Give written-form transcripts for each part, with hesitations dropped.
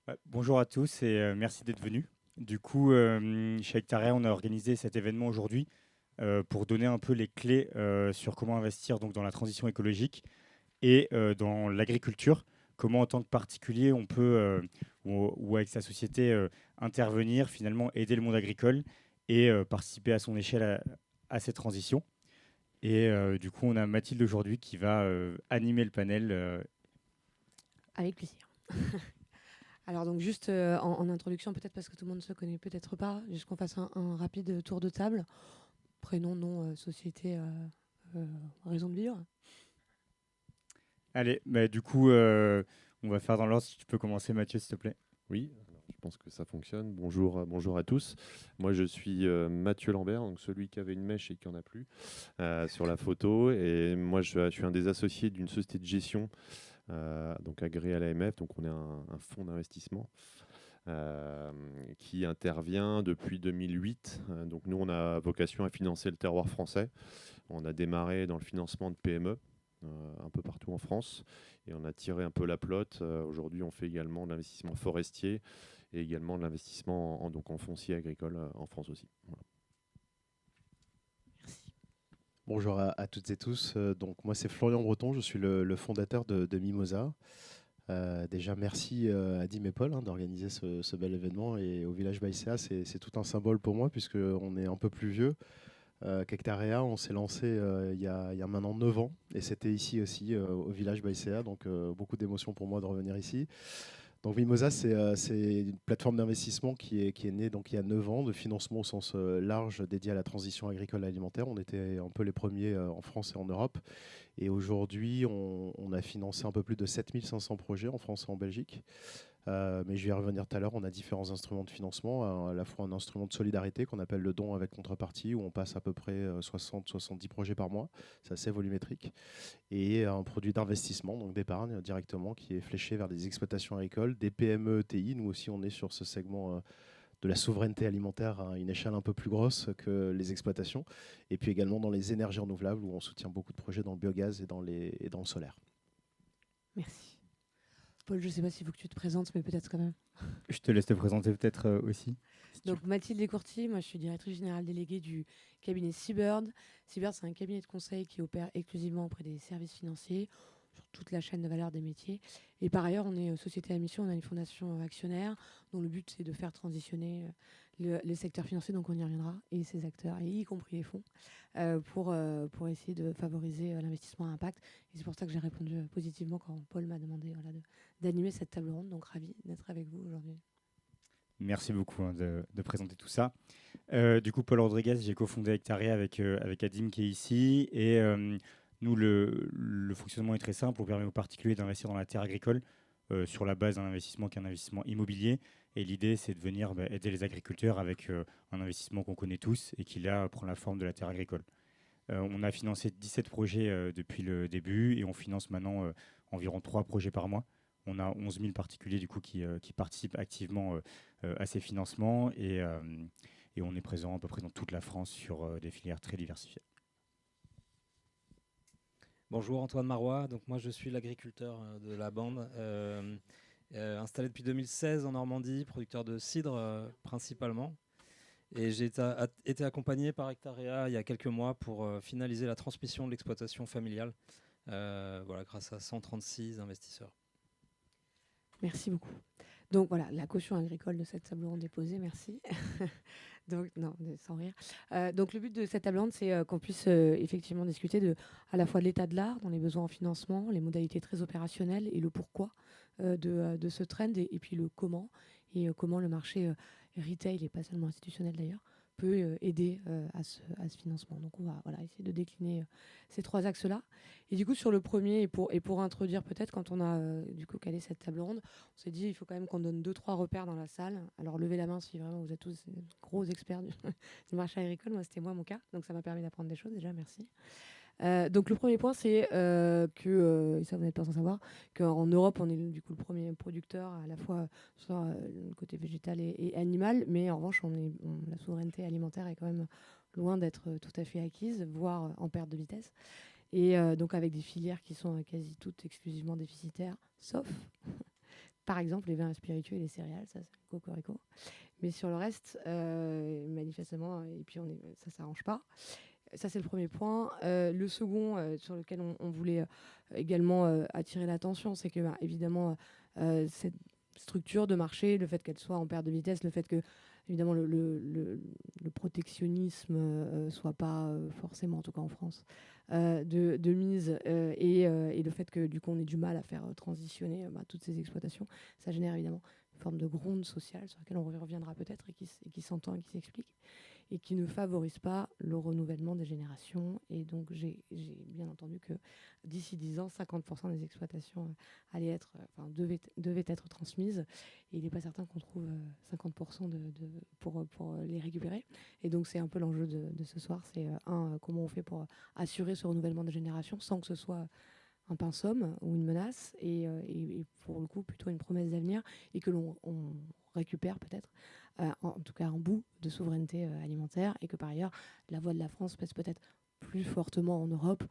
Ouais, bonjour à tous et merci d'être venus. Du coup, chez Hectarea, on a organisé cet événement aujourd'hui pour donner un peu les clés sur comment investir donc, dans la transition écologique et dans l'agriculture. Comment, en tant que particulier, on peut, ou avec sa société, intervenir, finalement, aider le monde agricole et participer à son échelle à cette transition. Et du coup, on a Mathilde aujourd'hui qui va animer le panel. Avec plaisir. Alors donc juste en introduction, peut-être parce que tout le monde ne se connaît peut-être pas, juste qu'on fasse un rapide tour de table. Prénom, nom, société, euh, raison de vivre. Allez, bah, du coup, on va faire dans l'ordre. Si tu peux commencer, Mathieu, s'il te plaît. Oui, alors, je pense que ça fonctionne. Bonjour, bonjour à tous. Moi, je suis Mathieu Lambert, donc celui qui avait une mèche et qui en a plus sur la photo. Et moi, je suis un des associés d'une société de gestion, donc agréée à l'AMF. Donc, on est un fonds d'investissement euh, qui intervient depuis 2008. Donc, nous, on a vocation à financer le terroir français. On a démarré dans le financement de PME. Un peu partout en France et on a tiré un peu la pelote. Aujourd'hui, on fait également de l'investissement forestier et également de l'investissement donc en foncier agricole en France aussi. Voilà. Merci. Bonjour à toutes et tous. Donc moi c'est Florian Breton, je suis le fondateur de Mimosa. Déjà merci à Dim et Paul d'organiser ce bel événement et au village Baïséa, c'est tout un symbole pour moi puisqu'on est un peu plus vieux qu'Hectarea. On s'est lancé il y a maintenant 9 ans et c'était ici aussi au village Baïséa, donc beaucoup d'émotions pour moi de revenir ici. Donc Mimosa, c'est une plateforme d'investissement qui est née donc, il y a 9 ans, de financement au sens large dédié à la transition agricole et alimentaire. On était un peu les premiers en France et en Europe. Et aujourd'hui, on a financé un peu plus de 7500 projets en France et en Belgique. Mais je vais y revenir tout à l'heure. On a différents instruments de financement, à la fois un instrument de solidarité qu'on appelle le don avec contrepartie, où on passe à peu près 60-70 projets par mois. C'est assez volumétrique. Et un produit d'investissement, donc d'épargne directement, qui est fléché vers des exploitations agricoles, des PME, ETI. Nous aussi, on est sur ce segment de la souveraineté alimentaire à une échelle un peu plus grosse que les exploitations. Et puis également dans les énergies renouvelables, où on soutient beaucoup de projets dans le biogaz et dans le solaire. Merci. Paul, je ne sais pas s'il faut que tu te présentes, mais peut-être quand même. Je te laisse te présenter peut-être aussi. Si tu Donc Mathilde Descourtiers, moi je suis directrice générale déléguée du cabinet Seabird. Seabird, c'est un cabinet de conseil qui opère exclusivement auprès des services financiers sur toute la chaîne de valeur des métiers. Et par ailleurs, on est société à mission, on a une fondation actionnaire dont le but c'est de faire transitionner les secteurs financiers, donc on y reviendra, et ces acteurs, et y compris les fonds, pour essayer de favoriser l'investissement à impact. Et c'est pour ça que j'ai répondu positivement quand Paul m'a demandé d'animer cette table ronde. Donc ravi d'être avec vous aujourd'hui. Merci beaucoup de présenter tout ça. Du coup, Paul Rodriguez, j'ai cofondé Hectarea avec Adim qui est ici. Et nous, le fonctionnement est très simple. On permet aux particuliers d'investir dans la terre agricole sur la base d'un investissement qui est un investissement immobilier. Et l'idée, c'est de venir aider les agriculteurs avec un investissement qu'on connaît tous et qui, là, prend la forme de la terre agricole. On a financé 17 projets depuis le début et on finance maintenant environ 3 projets par mois. On a 11 000 particuliers du coup, qui participent activement à ces financements et on est présent à peu près dans toute la France sur des filières très diversifiées. Bonjour, Antoine Marois. Donc moi je suis l'agriculteur de la bande, installé depuis 2016 en Normandie, producteur de cidre principalement. Et j'ai été accompagné par Hectarea il y a quelques mois pour finaliser la transmission de l'exploitation familiale, voilà, grâce à 136 investisseurs. Merci beaucoup. Donc voilà, la caution agricole de cette table ronde est posée, merci. Donc, non, sans rire. Donc le but de cette table ronde, c'est qu'on puisse effectivement discuter à la fois de l'état de l'art, dans les besoins en financement, les modalités très opérationnelles et le pourquoi de ce trend et puis le comment et comment le marché retail, et pas seulement institutionnel d'ailleurs, peut aider à ce financement. Donc on va essayer de décliner ces trois axes-là. Et du coup, sur le premier, et pour introduire peut-être, quand on a du coup calé cette table ronde, on s'est dit il faut quand même qu'on donne 2-3 repères dans la salle. Alors levez la main si vraiment vous êtes tous gros experts du marché agricole. Moi, c'était mon cas, donc ça m'a permis d'apprendre des choses déjà, merci. Donc le premier point, c'est et ça vous n'êtes pas sans savoir, qu'en Europe, on est du coup le premier producteur à la fois sur le côté végétal et animal, mais en revanche, la souveraineté alimentaire est quand même loin d'être tout à fait acquise, voire en perte de vitesse. Et donc avec des filières qui sont quasi toutes exclusivement déficitaires, sauf par exemple les vins spiritueux et les céréales, ça c'est cocorico. Mais sur le reste, manifestement, et puis ça s'arrange pas. Ça, c'est le premier point. Le second, sur lequel on voulait également attirer l'attention, c'est que, évidemment, cette structure de marché, le fait qu'elle soit en perte de vitesse, le fait que, évidemment, le protectionnisme soit pas forcément, en tout cas en France, de mise, et le fait que, du coup, on ait du mal à faire transitionner toutes ces exploitations, ça génère évidemment une forme de gronde sociale sur laquelle on reviendra peut-être et qui s'entend et qui s'explique, et qui ne favorise pas le renouvellement des générations. Et donc, j'ai bien entendu que d'ici 10 ans, 50% des exploitations devaient être transmises. Et il n'est pas certain qu'on trouve 50% pour les récupérer. Et donc, c'est un peu l'enjeu de ce soir. C'est comment on fait pour assurer ce renouvellement des générations sans que ce soit un pinceau ou une menace, et pour le coup, plutôt une promesse d'avenir, et que l'on récupère peut-être en tout cas un bout de souveraineté alimentaire, et que par ailleurs la voix de la France pèse peut-être plus fortement en Europe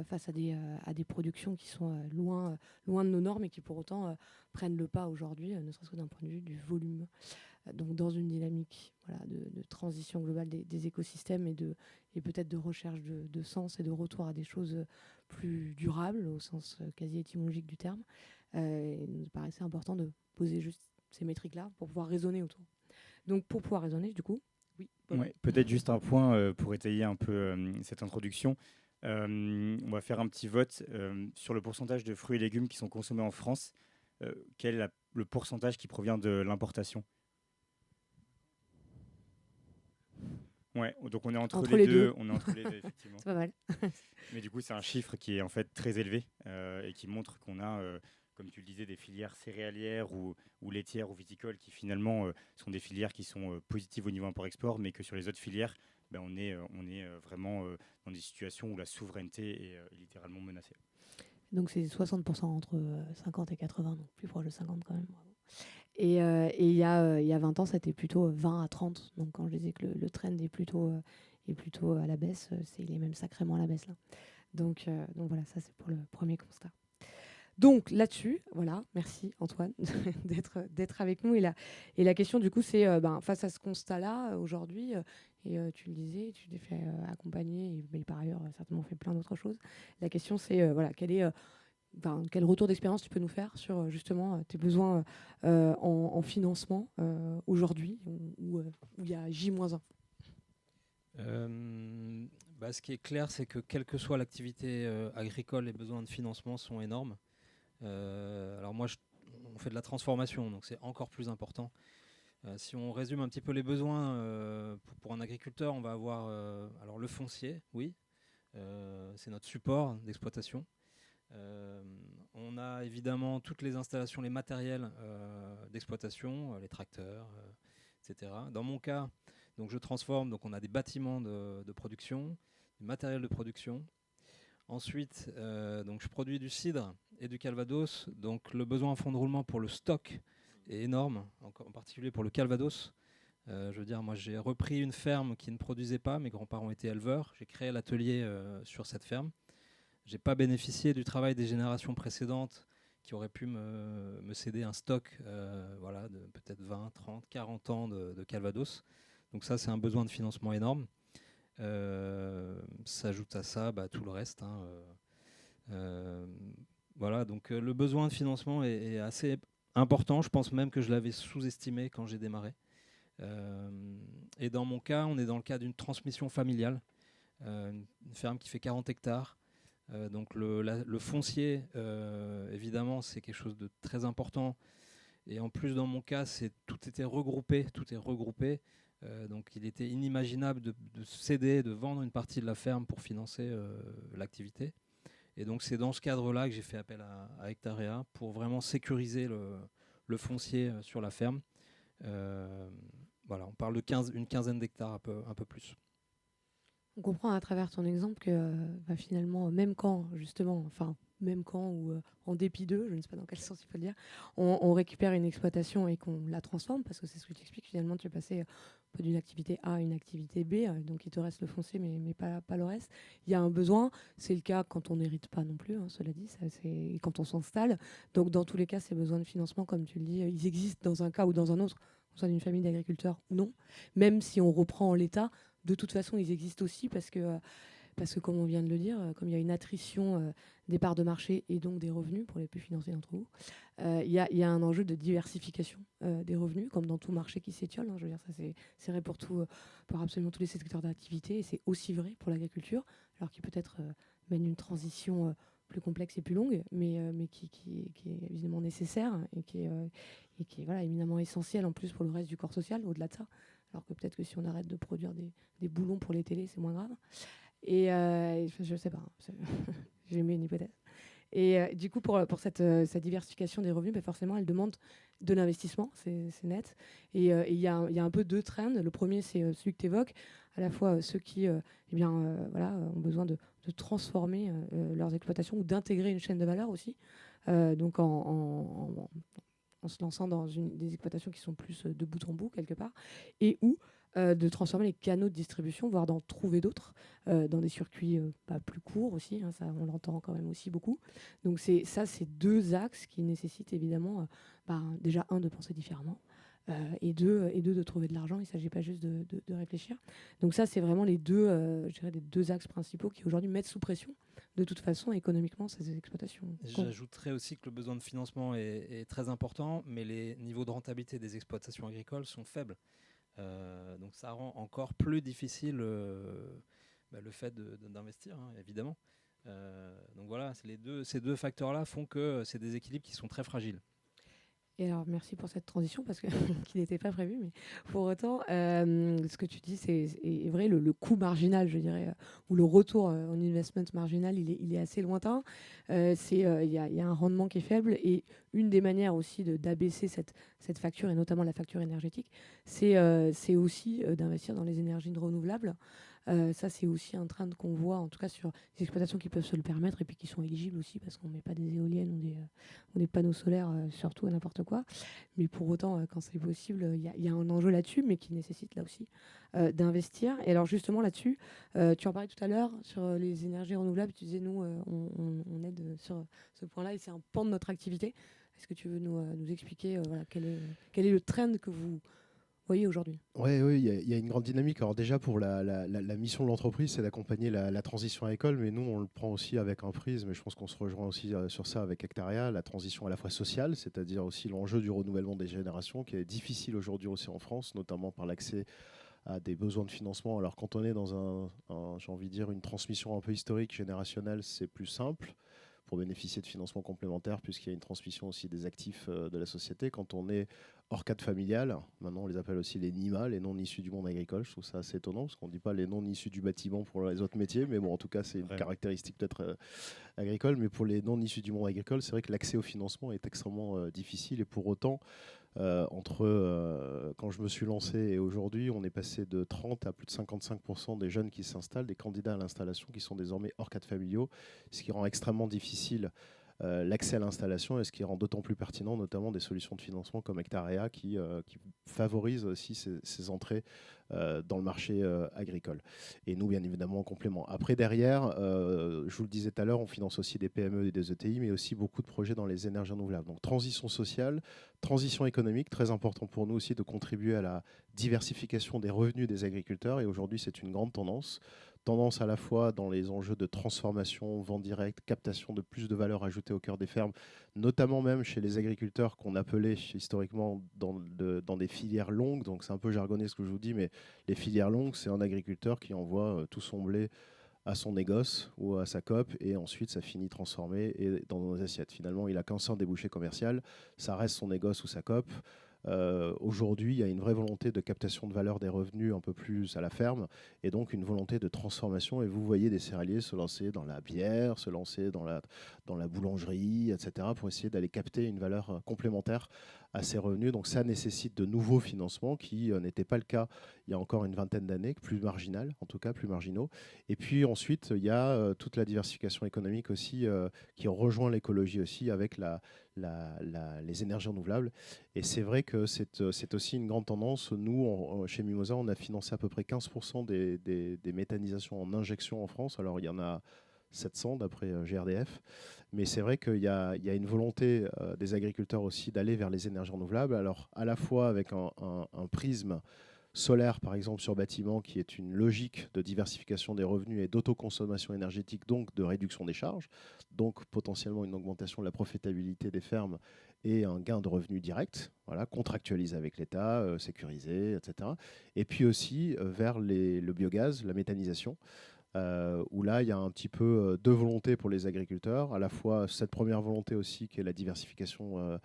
face à des productions qui sont loin de nos normes, et qui pour autant prennent le pas aujourd'hui, ne serait-ce que d'un point de vue du volume. Donc dans une dynamique de transition globale des écosystèmes, et peut-être de recherche de sens et de retour à des choses plus durables au sens quasi étymologique du terme, il nous paraissait important de poser juste ces métriques-là pour pouvoir raisonner autour. Donc pour pouvoir raisonner, du coup, oui. Ouais, peut-être juste un point pour étayer un peu cette introduction. On va faire un petit vote sur le pourcentage de fruits et légumes qui sont consommés en France. Quel est le pourcentage qui provient de l'importation? Ouais, donc on est entre les deux. On est entre les deux, effectivement. C'est pas mal. Mais du coup, c'est un chiffre qui est en fait très élevé et qui montre qu'on a, comme tu le disais, des filières céréalières ou laitières ou viticoles qui finalement sont des filières qui sont positives au niveau import-export, mais que sur les autres filières, on est vraiment dans des situations où la souveraineté est littéralement menacée. Donc c'est 60% entre 50 et 80, donc plus proche de 50 quand même. Bravo. Et il y a 20 ans, c'était plutôt 20 à 30. Donc quand je disais que le trend est plutôt à la baisse, il est même sacrément à la baisse là. Donc voilà, ça c'est pour le premier constat. Donc là-dessus, voilà, merci Antoine d'être avec nous. Et la question du coup, c'est face à ce constat-là, aujourd'hui, et tu le disais, tu t'es fait accompagner, mais par ailleurs certainement fait plein d'autres choses. La question c'est, quel retour d'expérience tu peux nous faire sur justement tes besoins en financement aujourd'hui, où il y a J-1? Ce qui est clair, c'est que quelle que soit l'activité agricole, les besoins de financement sont énormes. Alors moi, on fait de la transformation, donc c'est encore plus important. Si on résume un petit peu les besoins pour un agriculteur, on va avoir alors le foncier, oui, c'est notre support d'exploitation. On a évidemment toutes les installations, les matériels d'exploitation, les tracteurs, etc. Dans mon cas, donc je transforme, donc on a des bâtiments de production, du matériel de production. Ensuite, donc je produis du cidre et du calvados. Donc le besoin en fonds de roulement pour le stock est énorme, en particulier pour le calvados. Je veux dire, moi j'ai repris une ferme qui ne produisait pas, mes grands-parents étaient éleveurs. J'ai créé l'atelier sur cette ferme. J'ai pas bénéficié du travail des générations précédentes qui auraient pu me céder un stock de peut-être 20, 30, 40 ans de calvados. Donc ça, c'est un besoin de financement énorme. S'ajoute à ça tout le reste. Donc le besoin de financement est assez important. Je pense même que je l'avais sous-estimé quand j'ai démarré. Et dans mon cas, on est dans le cas d'une transmission familiale. Une ferme qui fait 40 hectares. Donc le foncier, évidemment, c'est quelque chose de très important. Et en plus, dans mon cas, tout est regroupé. Donc il était inimaginable de céder, de vendre une partie de la ferme pour financer l'activité. Et donc c'est dans ce cadre-là que j'ai fait appel à Hectarea pour vraiment sécuriser le foncier sur la ferme. On parle une quinzaine d'hectares, un peu plus. On comprend à travers ton exemple que finalement, même quand justement, même quand ou en dépit d'eux, je ne sais pas dans quel sens il faut le dire, on récupère une exploitation et qu'on la transforme, parce que c'est ce que tu expliques, finalement tu es passé d'une activité A à une activité B, donc il te reste le foncier mais pas le reste. Il y a un besoin, c'est le cas quand on n'hérite pas non plus, cela dit, ça, c'est quand on s'installe. Donc dans tous les cas, ces besoins de financement, comme tu le dis, ils existent dans un cas ou dans un autre, au sein d'une famille d'agriculteurs ou non. Même si on reprend en l'état, de toute façon, ils existent aussi parce que comme on vient de le dire, comme il y a une attrition des parts de marché et donc des revenus pour les plus financiers d'entre vous, il y a un enjeu de diversification des revenus, comme dans tout marché qui s'étiole. Je veux dire, ça c'est vrai pour absolument tous les secteurs d'activité, et c'est aussi vrai pour l'agriculture, alors qui peut-être mène une transition plus complexe et plus longue, mais qui est évidemment nécessaire et qui est voilà, éminemment essentielle en plus pour le reste du corps social, au-delà de ça. Alors que peut-être que si on arrête de produire des boulons pour les télés, c'est moins grave. Et je sais pas, j'ai mis une hypothèse. Et du coup, pour cette diversification des revenus, forcément, elle demande de l'investissement, c'est net. Et il y a un peu deux trends. Le premier, c'est celui que tu évoques, à la fois ceux qui ont besoin de transformer leurs exploitations ou d'intégrer une chaîne de valeur aussi. Donc en se lançant dans des exploitations qui sont plus de bout en bout, quelque part, et ou de transformer les canaux de distribution, voire d'en trouver d'autres, dans des circuits plus courts aussi, ça on l'entend quand même aussi beaucoup. Donc c'est deux axes qui nécessitent évidemment, déjà de penser différemment, et deux, de trouver de l'argent. Il ne s'agit pas juste de réfléchir. Donc ça, c'est vraiment les deux axes principaux qui aujourd'hui mettent sous pression, de toute façon, économiquement, ces exploitations. J'ajouterais aussi que le besoin de financement est très important, mais les niveaux de rentabilité des exploitations agricoles sont faibles. Donc ça rend encore plus difficile le fait d'investir, évidemment. Donc voilà, ces deux facteurs-là font que c'est des équilibres qui sont très fragiles. Et alors, merci pour cette transition, parce que qui n'était pas prévue, mais pour autant, ce que tu dis, c'est vrai, le coût marginal, je dirais, ou le retour en investment marginal, il est assez lointain. Il y a un rendement qui est faible, et une des manières aussi d'abaisser cette facture, et notamment la facture énergétique, c'est aussi d'investir dans les énergies renouvelables. Ça, c'est aussi un trend qu'on voit, en tout cas sur des exploitations qui peuvent se le permettre et puis qui sont éligibles aussi, parce qu'on ne met pas des éoliennes ou des panneaux solaires surtout à n'importe quoi. Mais pour autant, quand c'est possible, il y a un enjeu là-dessus, mais qui nécessite là aussi d'investir. Et alors justement là-dessus, tu en parlais tout à l'heure sur les énergies renouvelables. Tu disais, nous, on aide sur ce point-là, et c'est un pan de notre activité. Est-ce que tu veux nous expliquer quel est le trend que vous voyez aujourd'hui? Oui, il y a une grande dynamique. Alors déjà, pour la mission de l'entreprise, c'est d'accompagner la transition agricole, mais nous, on le prend aussi avec un prisme, et je pense qu'on se rejoint aussi sur ça avec Hectaria, la transition à la fois sociale, c'est-à-dire aussi l'enjeu du renouvellement des générations, qui est difficile aujourd'hui aussi en France, notamment par l'accès à des besoins de financement. Alors quand on est dans j'ai envie de dire, une transmission un peu historique, générationnelle, c'est plus simple pour bénéficier de financements complémentaires, puisqu'il y a une transmission aussi des actifs de la société. Quand on est hors cadre familial, maintenant on les appelle aussi les NIMA, les non issus du monde agricole. Je trouve ça assez étonnant, parce qu'on ne dit pas les non issus du bâtiment pour les autres métiers, mais bon, en tout cas, c'est une caractéristique peut-être agricole. Mais pour les non issus du monde agricole, c'est vrai que l'accès au financement est extrêmement difficile, et pour autant, quand je me suis lancé et aujourd'hui, on est passé de 30 à plus de 55% des jeunes qui s'installent, des candidats à l'installation qui sont désormais hors cadre familiaux, ce qui rend extrêmement difficile l'accès à l'installation, et ce qui rend d'autant plus pertinent notamment des solutions de financement comme Hectaria qui favorisent aussi ces entrées dans le marché agricole. Et nous, bien évidemment, en complément. Après, derrière, je vous le disais tout à l'heure, on finance aussi des PME et des ETI, mais aussi beaucoup de projets dans les énergies renouvelables. Donc transition sociale, transition économique, très important pour nous aussi de contribuer à la diversification des revenus des agriculteurs, et aujourd'hui, c'est une grande tendance à la fois dans les enjeux de transformation, vente directe, captation de plus de valeur ajoutée au cœur des fermes, notamment même chez les agriculteurs qu'on appelait historiquement dans des filières longues. Donc c'est un peu jargonné ce que je vous dis, mais les filières longues, c'est un agriculteur qui envoie tout son blé à son négoce ou à sa COP, et ensuite ça finit transformé et dans nos assiettes. Finalement, il n'a qu'un seul débouché commercial, ça reste son négoce ou sa COP. Aujourd'hui, il y a une vraie volonté de captation de valeur des revenus un peu plus à la ferme, et donc une volonté de transformation. Et vous voyez des céréaliers se lancer dans la bière, se lancer dans la boulangerie, etc., pour essayer d'aller capter une valeur complémentaire à ces revenus. Donc ça nécessite de nouveaux financements qui n'étaient pas le cas il y a encore une vingtaine d'années, plus marginal, en tout cas plus marginaux. Et puis ensuite, il y a toute la diversification économique aussi qui rejoint l'écologie aussi avec les énergies renouvelables. Et c'est vrai que c'est aussi une grande tendance. Nous, chez Mimosa, on a financé à peu près 15% des méthanisations en injection en France. Alors il y en a 700 d'après GRDF. Mais c'est vrai qu'il y a une volonté des agriculteurs aussi d'aller vers les énergies renouvelables. Alors à la fois avec un prisme solaire, par exemple, sur bâtiment, qui est une logique de diversification des revenus et d'autoconsommation énergétique, donc de réduction des charges, donc potentiellement une augmentation de la profitabilité des fermes et un gain de revenus direct, voilà, contractualisé avec l'État, sécurisé, etc. Et puis aussi vers le biogaz, la méthanisation, où là, il y a un petit peu deux volontés pour les agriculteurs, à la fois cette première volonté aussi qui est la diversification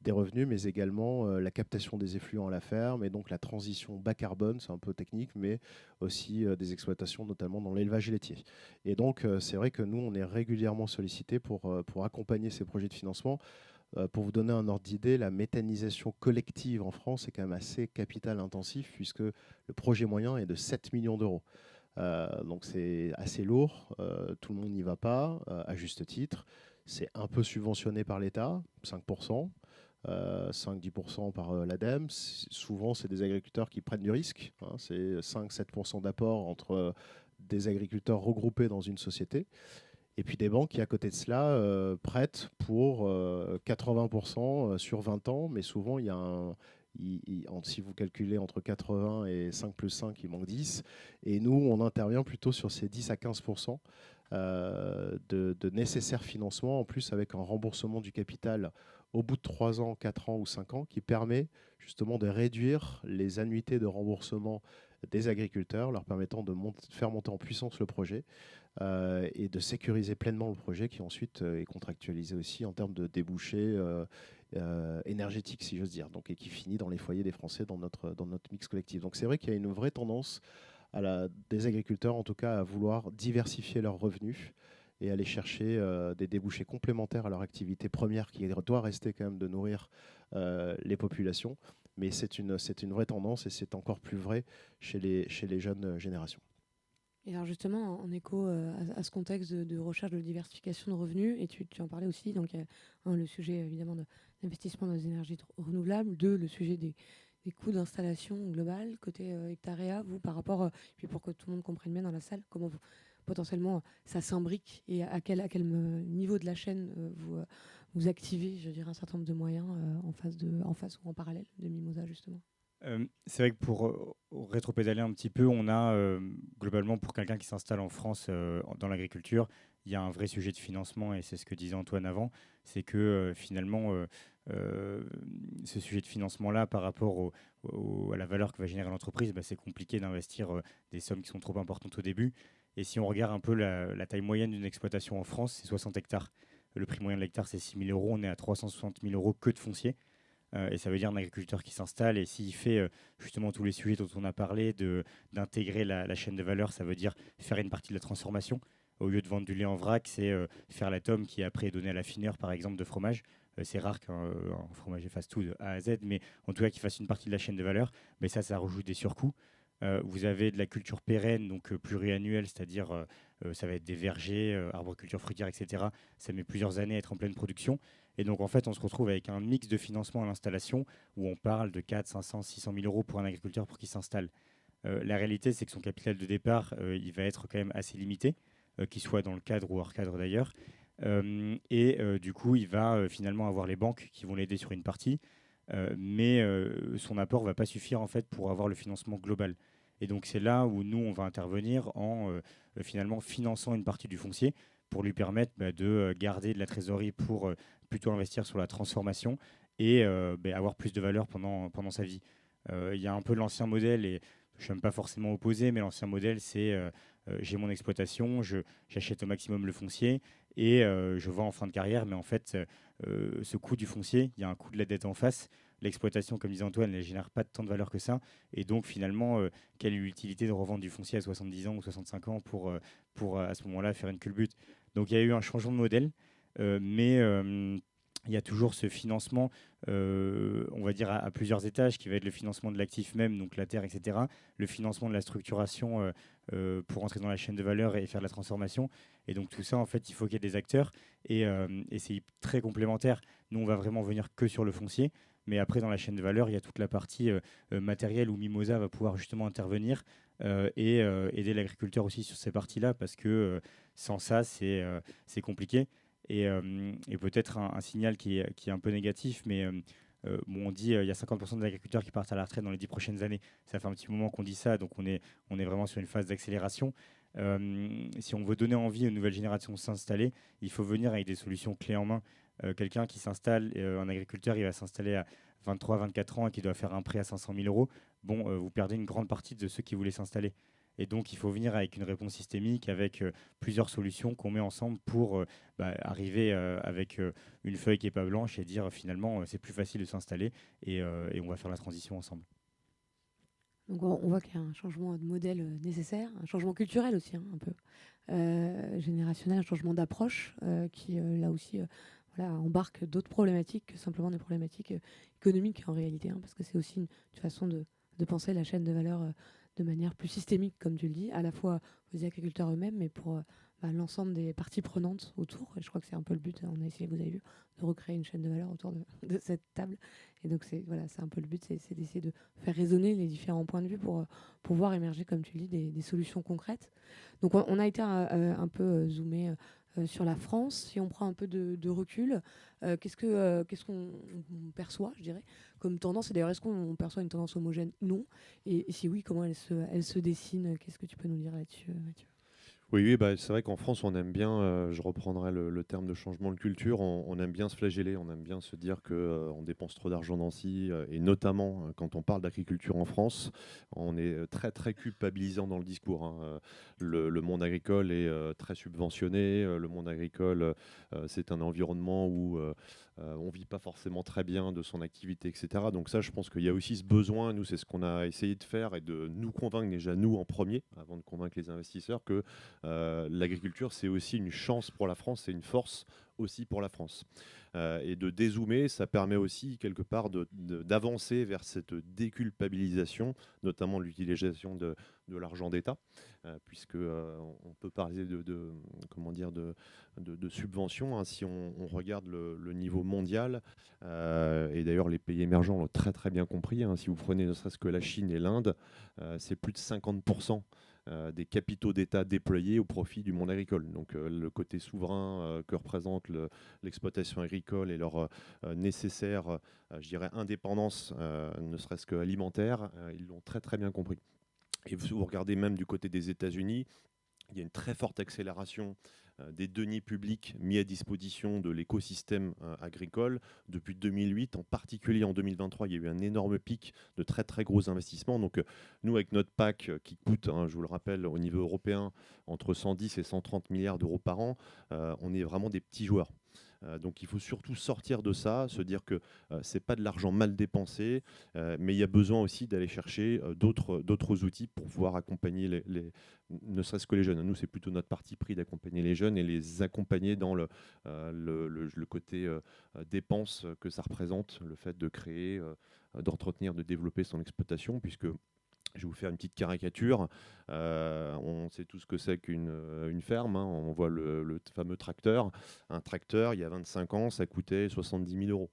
des revenus, mais également la captation des effluents à la ferme et donc la transition bas carbone, c'est un peu technique, mais aussi des exploitations, notamment dans l'élevage laitier. Et donc, c'est vrai que nous, on est régulièrement sollicités pour accompagner ces projets de financement. Pour vous donner un ordre d'idée, la méthanisation collective en France est quand même assez capital intensif, puisque le projet moyen est de 7 millions d'euros. Donc c'est assez lourd, tout le monde n'y va pas, à juste titre. C'est un peu subventionné par l'État, 5%. 5-10% par l'ADEME. Souvent, c'est des agriculteurs qui prennent du risque. Hein, c'est 5-7% d'apport entre des agriculteurs regroupés dans une société. Et puis des banques qui, à côté de cela, prêtent pour 80% sur 20 ans. Mais souvent, il y a si vous calculez entre 80 et 5 plus 5, il manque 10. Et nous, on intervient plutôt sur ces 10 à 15% de nécessaires financements, en plus avec un remboursement du capital au bout de 3 ans, 4 ans ou 5 ans, qui permet justement de réduire les annuités de remboursement des agriculteurs, leur permettant de faire monter en puissance le projet et de sécuriser pleinement le projet qui ensuite est contractualisé aussi en termes de débouchés énergétiques, si j'ose dire, donc, et qui finit dans les foyers des Français dans notre mix collectif. Donc c'est vrai qu'il y a une vraie tendance des agriculteurs, en tout cas, à vouloir diversifier leurs revenus et aller chercher des débouchés complémentaires à leur activité première qui doit rester quand même de nourrir les populations. Mais c'est une vraie tendance et c'est encore plus vrai chez les jeunes générations. Et alors justement, en écho à ce contexte de recherche de diversification de revenus, et tu en parlais aussi, donc le sujet évidemment d'investissement dans les énergies renouvelables, le sujet des coûts d'installation globale, côté hectaréa, vous par rapport, puis pour que tout le monde comprenne bien dans la salle, comment potentiellement ça s'imbrique et à quel niveau de la chaîne vous activez, je dirais, un certain nombre de moyens en face ou en parallèle de Mimosa justement. C'est vrai que pour rétropédaler un petit peu, on a globalement pour quelqu'un qui s'installe en France dans l'agriculture, il y a un vrai sujet de financement et c'est ce que disait Antoine avant, c'est que finalement ce sujet de financement-là par rapport à la valeur que va générer l'entreprise, c'est compliqué d'investir des sommes qui sont trop importantes au début. Et si on regarde un peu la taille moyenne d'une exploitation en France, c'est 60 hectares. Le prix moyen de l'hectare, c'est 6 000 euros. On est à 360 000 euros que de foncier. Et ça veut dire un agriculteur qui s'installe. Et s'il fait justement tous les sujets dont on a parlé, d'intégrer la chaîne de valeur, ça veut dire faire une partie de la transformation. Au lieu de vendre du lait en vrac, c'est faire la tome qui est après donnée à l'affineur, par exemple, de fromage. C'est rare qu'un fromager fasse tout de A à Z, mais en tout cas qu'il fasse une partie de la chaîne de valeur. Mais ça rajoute des surcoûts. Vous avez de la culture pérenne, donc pluriannuelle, c'est-à-dire ça va être des vergers, arboriculture fruitière, etc. Ça met plusieurs années à être en pleine production. Et donc en fait, on se retrouve avec un mix de financement à l'installation où on parle de 4, 500, 600 000 euros pour un agriculteur pour qu'il s'installe. La réalité, c'est que son capital de départ, il va être quand même assez limité, qu'il soit dans le cadre ou hors cadre d'ailleurs. Du coup, il va finalement avoir les banques qui vont l'aider sur une partie. Mais son apport ne va pas suffire en fait pour avoir le financement global. Et donc c'est là où nous on va intervenir en finalement finançant une partie du foncier pour lui permettre de garder de la trésorerie pour plutôt investir sur la transformation et avoir plus de valeur pendant sa vie. Il y a un peu l'ancien modèle et je ne suis même pas forcément opposé, mais l'ancien modèle c'est j'ai mon exploitation, j'achète au maximum le foncier et je vends en fin de carrière, mais en fait ce coût du foncier, il y a un coût de la dette en face. L'exploitation, comme disait Antoine, elle ne génère pas tant de valeur que ça. Et donc, finalement, quelle est l'utilité de revendre du foncier à 70 ans ou 65 ans pour à ce moment-là, faire une culbute. Donc, il y a eu un changement de modèle. Mais il y a toujours ce financement, on va dire, à plusieurs étages, qui va être le financement de l'actif même, donc la terre, etc., le financement de la structuration pour entrer dans la chaîne de valeur et faire de la transformation. Et donc tout ça, en fait, il faut qu'il y ait des acteurs, et c'est très complémentaire. Nous, on va vraiment venir que sur le foncier, mais après, dans la chaîne de valeur, il y a toute la partie matérielle où Mimosa va pouvoir justement intervenir et aider l'agriculteur aussi sur ces parties-là, parce que sans ça, c'est compliqué. Et peut-être un signal qui est un peu négatif, mais bon, on dit il y a 50% des agriculteurs qui partent à la retraite dans les 10 prochaines années. Ça fait un petit moment qu'on dit ça, donc on est vraiment sur une phase d'accélération. Si on veut donner envie aux nouvelles générations de s'installer, il faut venir avec des solutions clés en main. Quelqu'un qui s'installe, un agriculteur, il va s'installer à 23, 24 ans et qui doit faire un prêt à 500 000 euros. Bon, vous perdez une grande partie de ceux qui voulaient s'installer. Et donc, il faut venir avec une réponse systémique, avec plusieurs solutions qu'on met ensemble pour arriver avec une feuille qui n'est pas blanche et dire finalement, c'est plus facile de s'installer et on va faire la transition ensemble. Donc on voit qu'il y a un changement de modèle nécessaire, un changement culturel aussi, hein, un peu générationnel, un changement d'approche qui là aussi voilà, embarque d'autres problématiques que simplement des problématiques économiques en réalité, hein, parce que c'est aussi une façon de penser la chaîne de valeur de manière plus systémique, comme tu le dis, à la fois aux agriculteurs eux-mêmes, mais pour l'ensemble des parties prenantes autour. Et je crois que c'est un peu le but, on a essayé, vous avez vu, de recréer une chaîne de valeur autour de cette table. Et donc c'est un peu le but, c'est d'essayer de faire résonner les différents points de vue pour voir émerger, comme tu le dis, des solutions concrètes. Donc on a été un peu zoomé sur la France. Si on prend un peu de recul, qu'est-ce qu'on perçoit, je dirais, comme tendance? Et d'ailleurs, est-ce qu'on perçoit une tendance homogène? Non. Et si oui, comment elle se dessine? Qu'est-ce que tu peux nous dire là-dessus, Mathieu? Oui, c'est vrai qu'en France, on aime bien, je reprendrai le terme de changement de culture, on aime bien se flageller, on aime bien se dire qu'on dépense trop d'argent dans ci, et notamment quand on parle d'agriculture en France, on est très très culpabilisant dans le discours, hein. Le monde agricole est très subventionné, le monde agricole, c'est un environnement où on ne vit pas forcément très bien de son activité, etc. Donc ça, je pense qu'il y a aussi ce besoin, nous, c'est ce qu'on a essayé de faire, et de nous convaincre déjà, nous, en premier, avant de convaincre les investisseurs, que l'agriculture, c'est aussi une chance pour la France, c'est une force aussi pour la France. Et de dézoomer, ça permet aussi quelque part d'avancer vers cette déculpabilisation, notamment l'utilisation de l'argent d'État, puisque on peut parler comment dire, de subventions, hein, si on regarde le niveau mondial, et d'ailleurs les pays émergents l'ont très très bien compris, hein, si vous prenez ne serait-ce que la Chine et l'Inde, c'est plus de 50% des capitaux d'État déployés au profit du monde agricole. Donc le côté souverain que représente l'exploitation agricole et leur nécessaire, je dirais, indépendance, ne serait-ce qu'alimentaire, ils l'ont très très bien compris. Et vous regardez même du côté des États-Unis, il y a une très forte accélération des deniers publics mis à disposition de l'écosystème agricole depuis 2008. En particulier en 2023, il y a eu un énorme pic de très très gros investissements. Donc nous, avec notre PAC qui coûte, hein, je vous le rappelle, au niveau européen, entre 110 et 130 milliards d'euros par an, on est vraiment des petits joueurs. Donc il faut surtout sortir de ça, se dire que ce n'est pas de l'argent mal dépensé, mais il y a besoin aussi d'aller chercher d'autres outils pour pouvoir accompagner ne serait-ce que les jeunes. Nous, c'est plutôt notre parti pris d'accompagner les jeunes et les accompagner dans le côté dépenses que ça représente, le fait de créer, d'entretenir, de développer son exploitation, puisque je vais vous faire une petite caricature. On sait tous ce que c'est qu'une ferme, hein. On voit le fameux tracteur. Un tracteur, il y a 25 ans, ça coûtait 70 000 euros.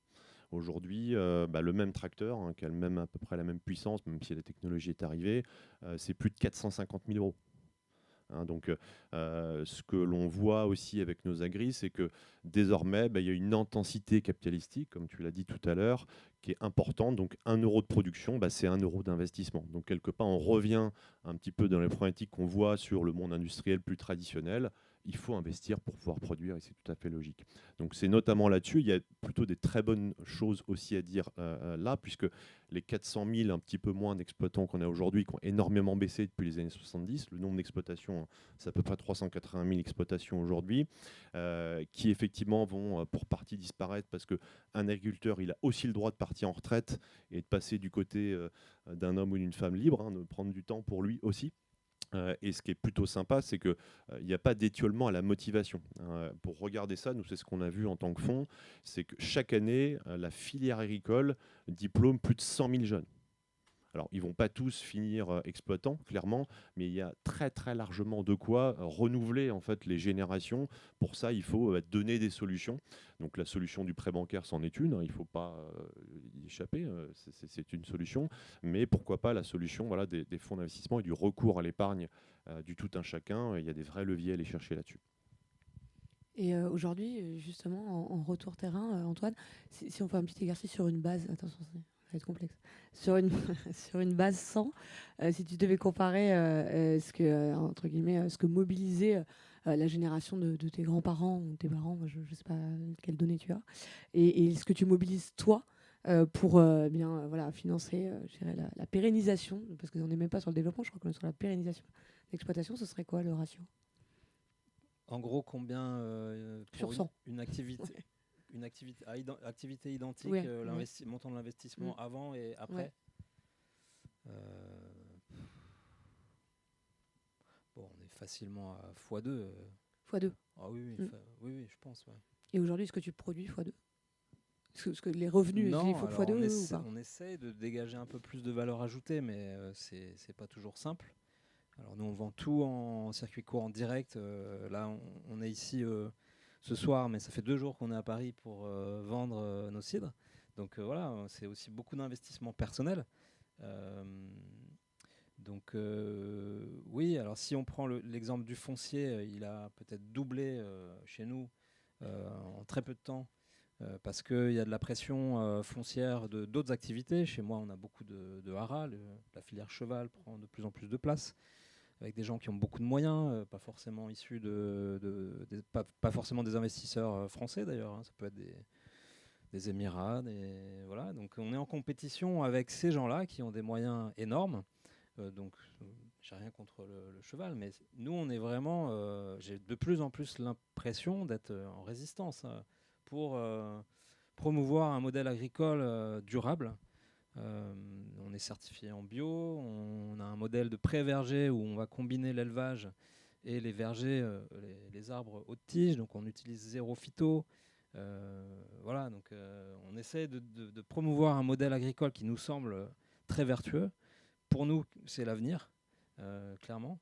Aujourd'hui, le même tracteur, hein, qui a à peu près la même puissance, même si la technologie est arrivée, c'est plus de 450 000 euros. Hein, donc, ce que l'on voit aussi avec nos agris, c'est que désormais, il y a une intensité capitalistique, comme tu l'as dit tout à l'heure, qui est importante. Donc, 1 euro de production, c'est 1 euro d'investissement. Donc, quelque part, on revient un petit peu dans les problématiques qu'on voit sur le monde industriel plus traditionnel. Il faut investir pour pouvoir produire, et c'est tout à fait logique. Donc c'est notamment là-dessus, il y a plutôt des très bonnes choses aussi à dire là, puisque les 400 000, un petit peu moins d'exploitants qu'on a aujourd'hui, qui ont énormément baissé depuis les années 70, le nombre d'exploitations, c'est à peu près 380 000 exploitations aujourd'hui, qui effectivement vont pour partie disparaître, parce qu'un agriculteur, il a aussi le droit de partir en retraite et de passer du côté d'un homme ou d'une femme libre, hein, de prendre du temps pour lui aussi. Et ce qui est plutôt sympa, c'est qu'il n'y a pas d'étiolement à la motivation. Pour regarder ça, nous, c'est ce qu'on a vu en tant que fonds, c'est que chaque année, la filière agricole diplôme plus de 100 000 jeunes. Alors, ils ne vont pas tous finir exploitants, clairement, mais il y a très très largement de quoi renouveler en fait les générations. Pour ça, il faut donner des solutions. Donc, la solution du prêt bancaire, c'en est une. Il ne faut pas y échapper. C'est une solution. Mais pourquoi pas la solution voilà, des fonds d'investissement et du recours à l'épargne du tout un chacun. Il y a des vrais leviers à aller chercher là-dessus. Et aujourd'hui, justement, en retour terrain, Antoine, si on fait un petit exercice sur une base, attention, ça va être complexe, sur une, sur une base 100, si tu devais comparer ce que, entre guillemets, ce que mobilisait la génération de tes grands-parents ou tes parents, moi, je ne sais pas quelles données tu as, et ce que tu mobilises toi pour voilà, financer je dirais, la pérennisation, parce qu'on n'est même pas sur le développement, je crois qu'on est sur la pérennisation d'exploitation, ce serait quoi le ratio? En gros, combien Sur pour 100. une activité, activité identique, Ouais, montant de l'investissement avant et après. Ouais. Bon, on est facilement à x2. x2. Ah oui, oui, je pense. Ouais. Et aujourd'hui, est-ce que tu produis x2? Est-ce que les revenus, Non, il faut alors x2 ou pas? on essaie de dégager un peu plus de valeur ajoutée, mais c'est pas toujours simple. Alors nous, on vend tout en circuit court, en direct. Là, on est ici ce soir, mais ça fait 2 jours qu'on est à Paris pour vendre nos cidres. Donc voilà, c'est aussi beaucoup d'investissement personnel. Donc oui, alors si on prend l'exemple du foncier, il a peut-être doublé chez nous en très peu de temps. Parce qu'il y a de la pression foncière de d'autres activités. Chez moi, on a beaucoup de haras. La filière cheval prend de plus en plus de place, avec des gens qui ont beaucoup de moyens, pas forcément issus pas forcément des investisseurs français d'ailleurs. Ça peut être des Émirats, voilà. Donc on est en compétition avec ces gens-là qui ont des moyens énormes. Donc j'ai rien contre le cheval, mais nous on est vraiment, j'ai de plus en plus l'impression d'être en résistance pour promouvoir un modèle agricole durable. On est certifié en bio, on a un modèle de pré-verger où on va combiner l'élevage et les vergers, les arbres haute tige, donc on utilise zéro phyto. Voilà, donc on essaie de promouvoir un modèle agricole qui nous semble très vertueux. Pour nous, c'est l'avenir, clairement,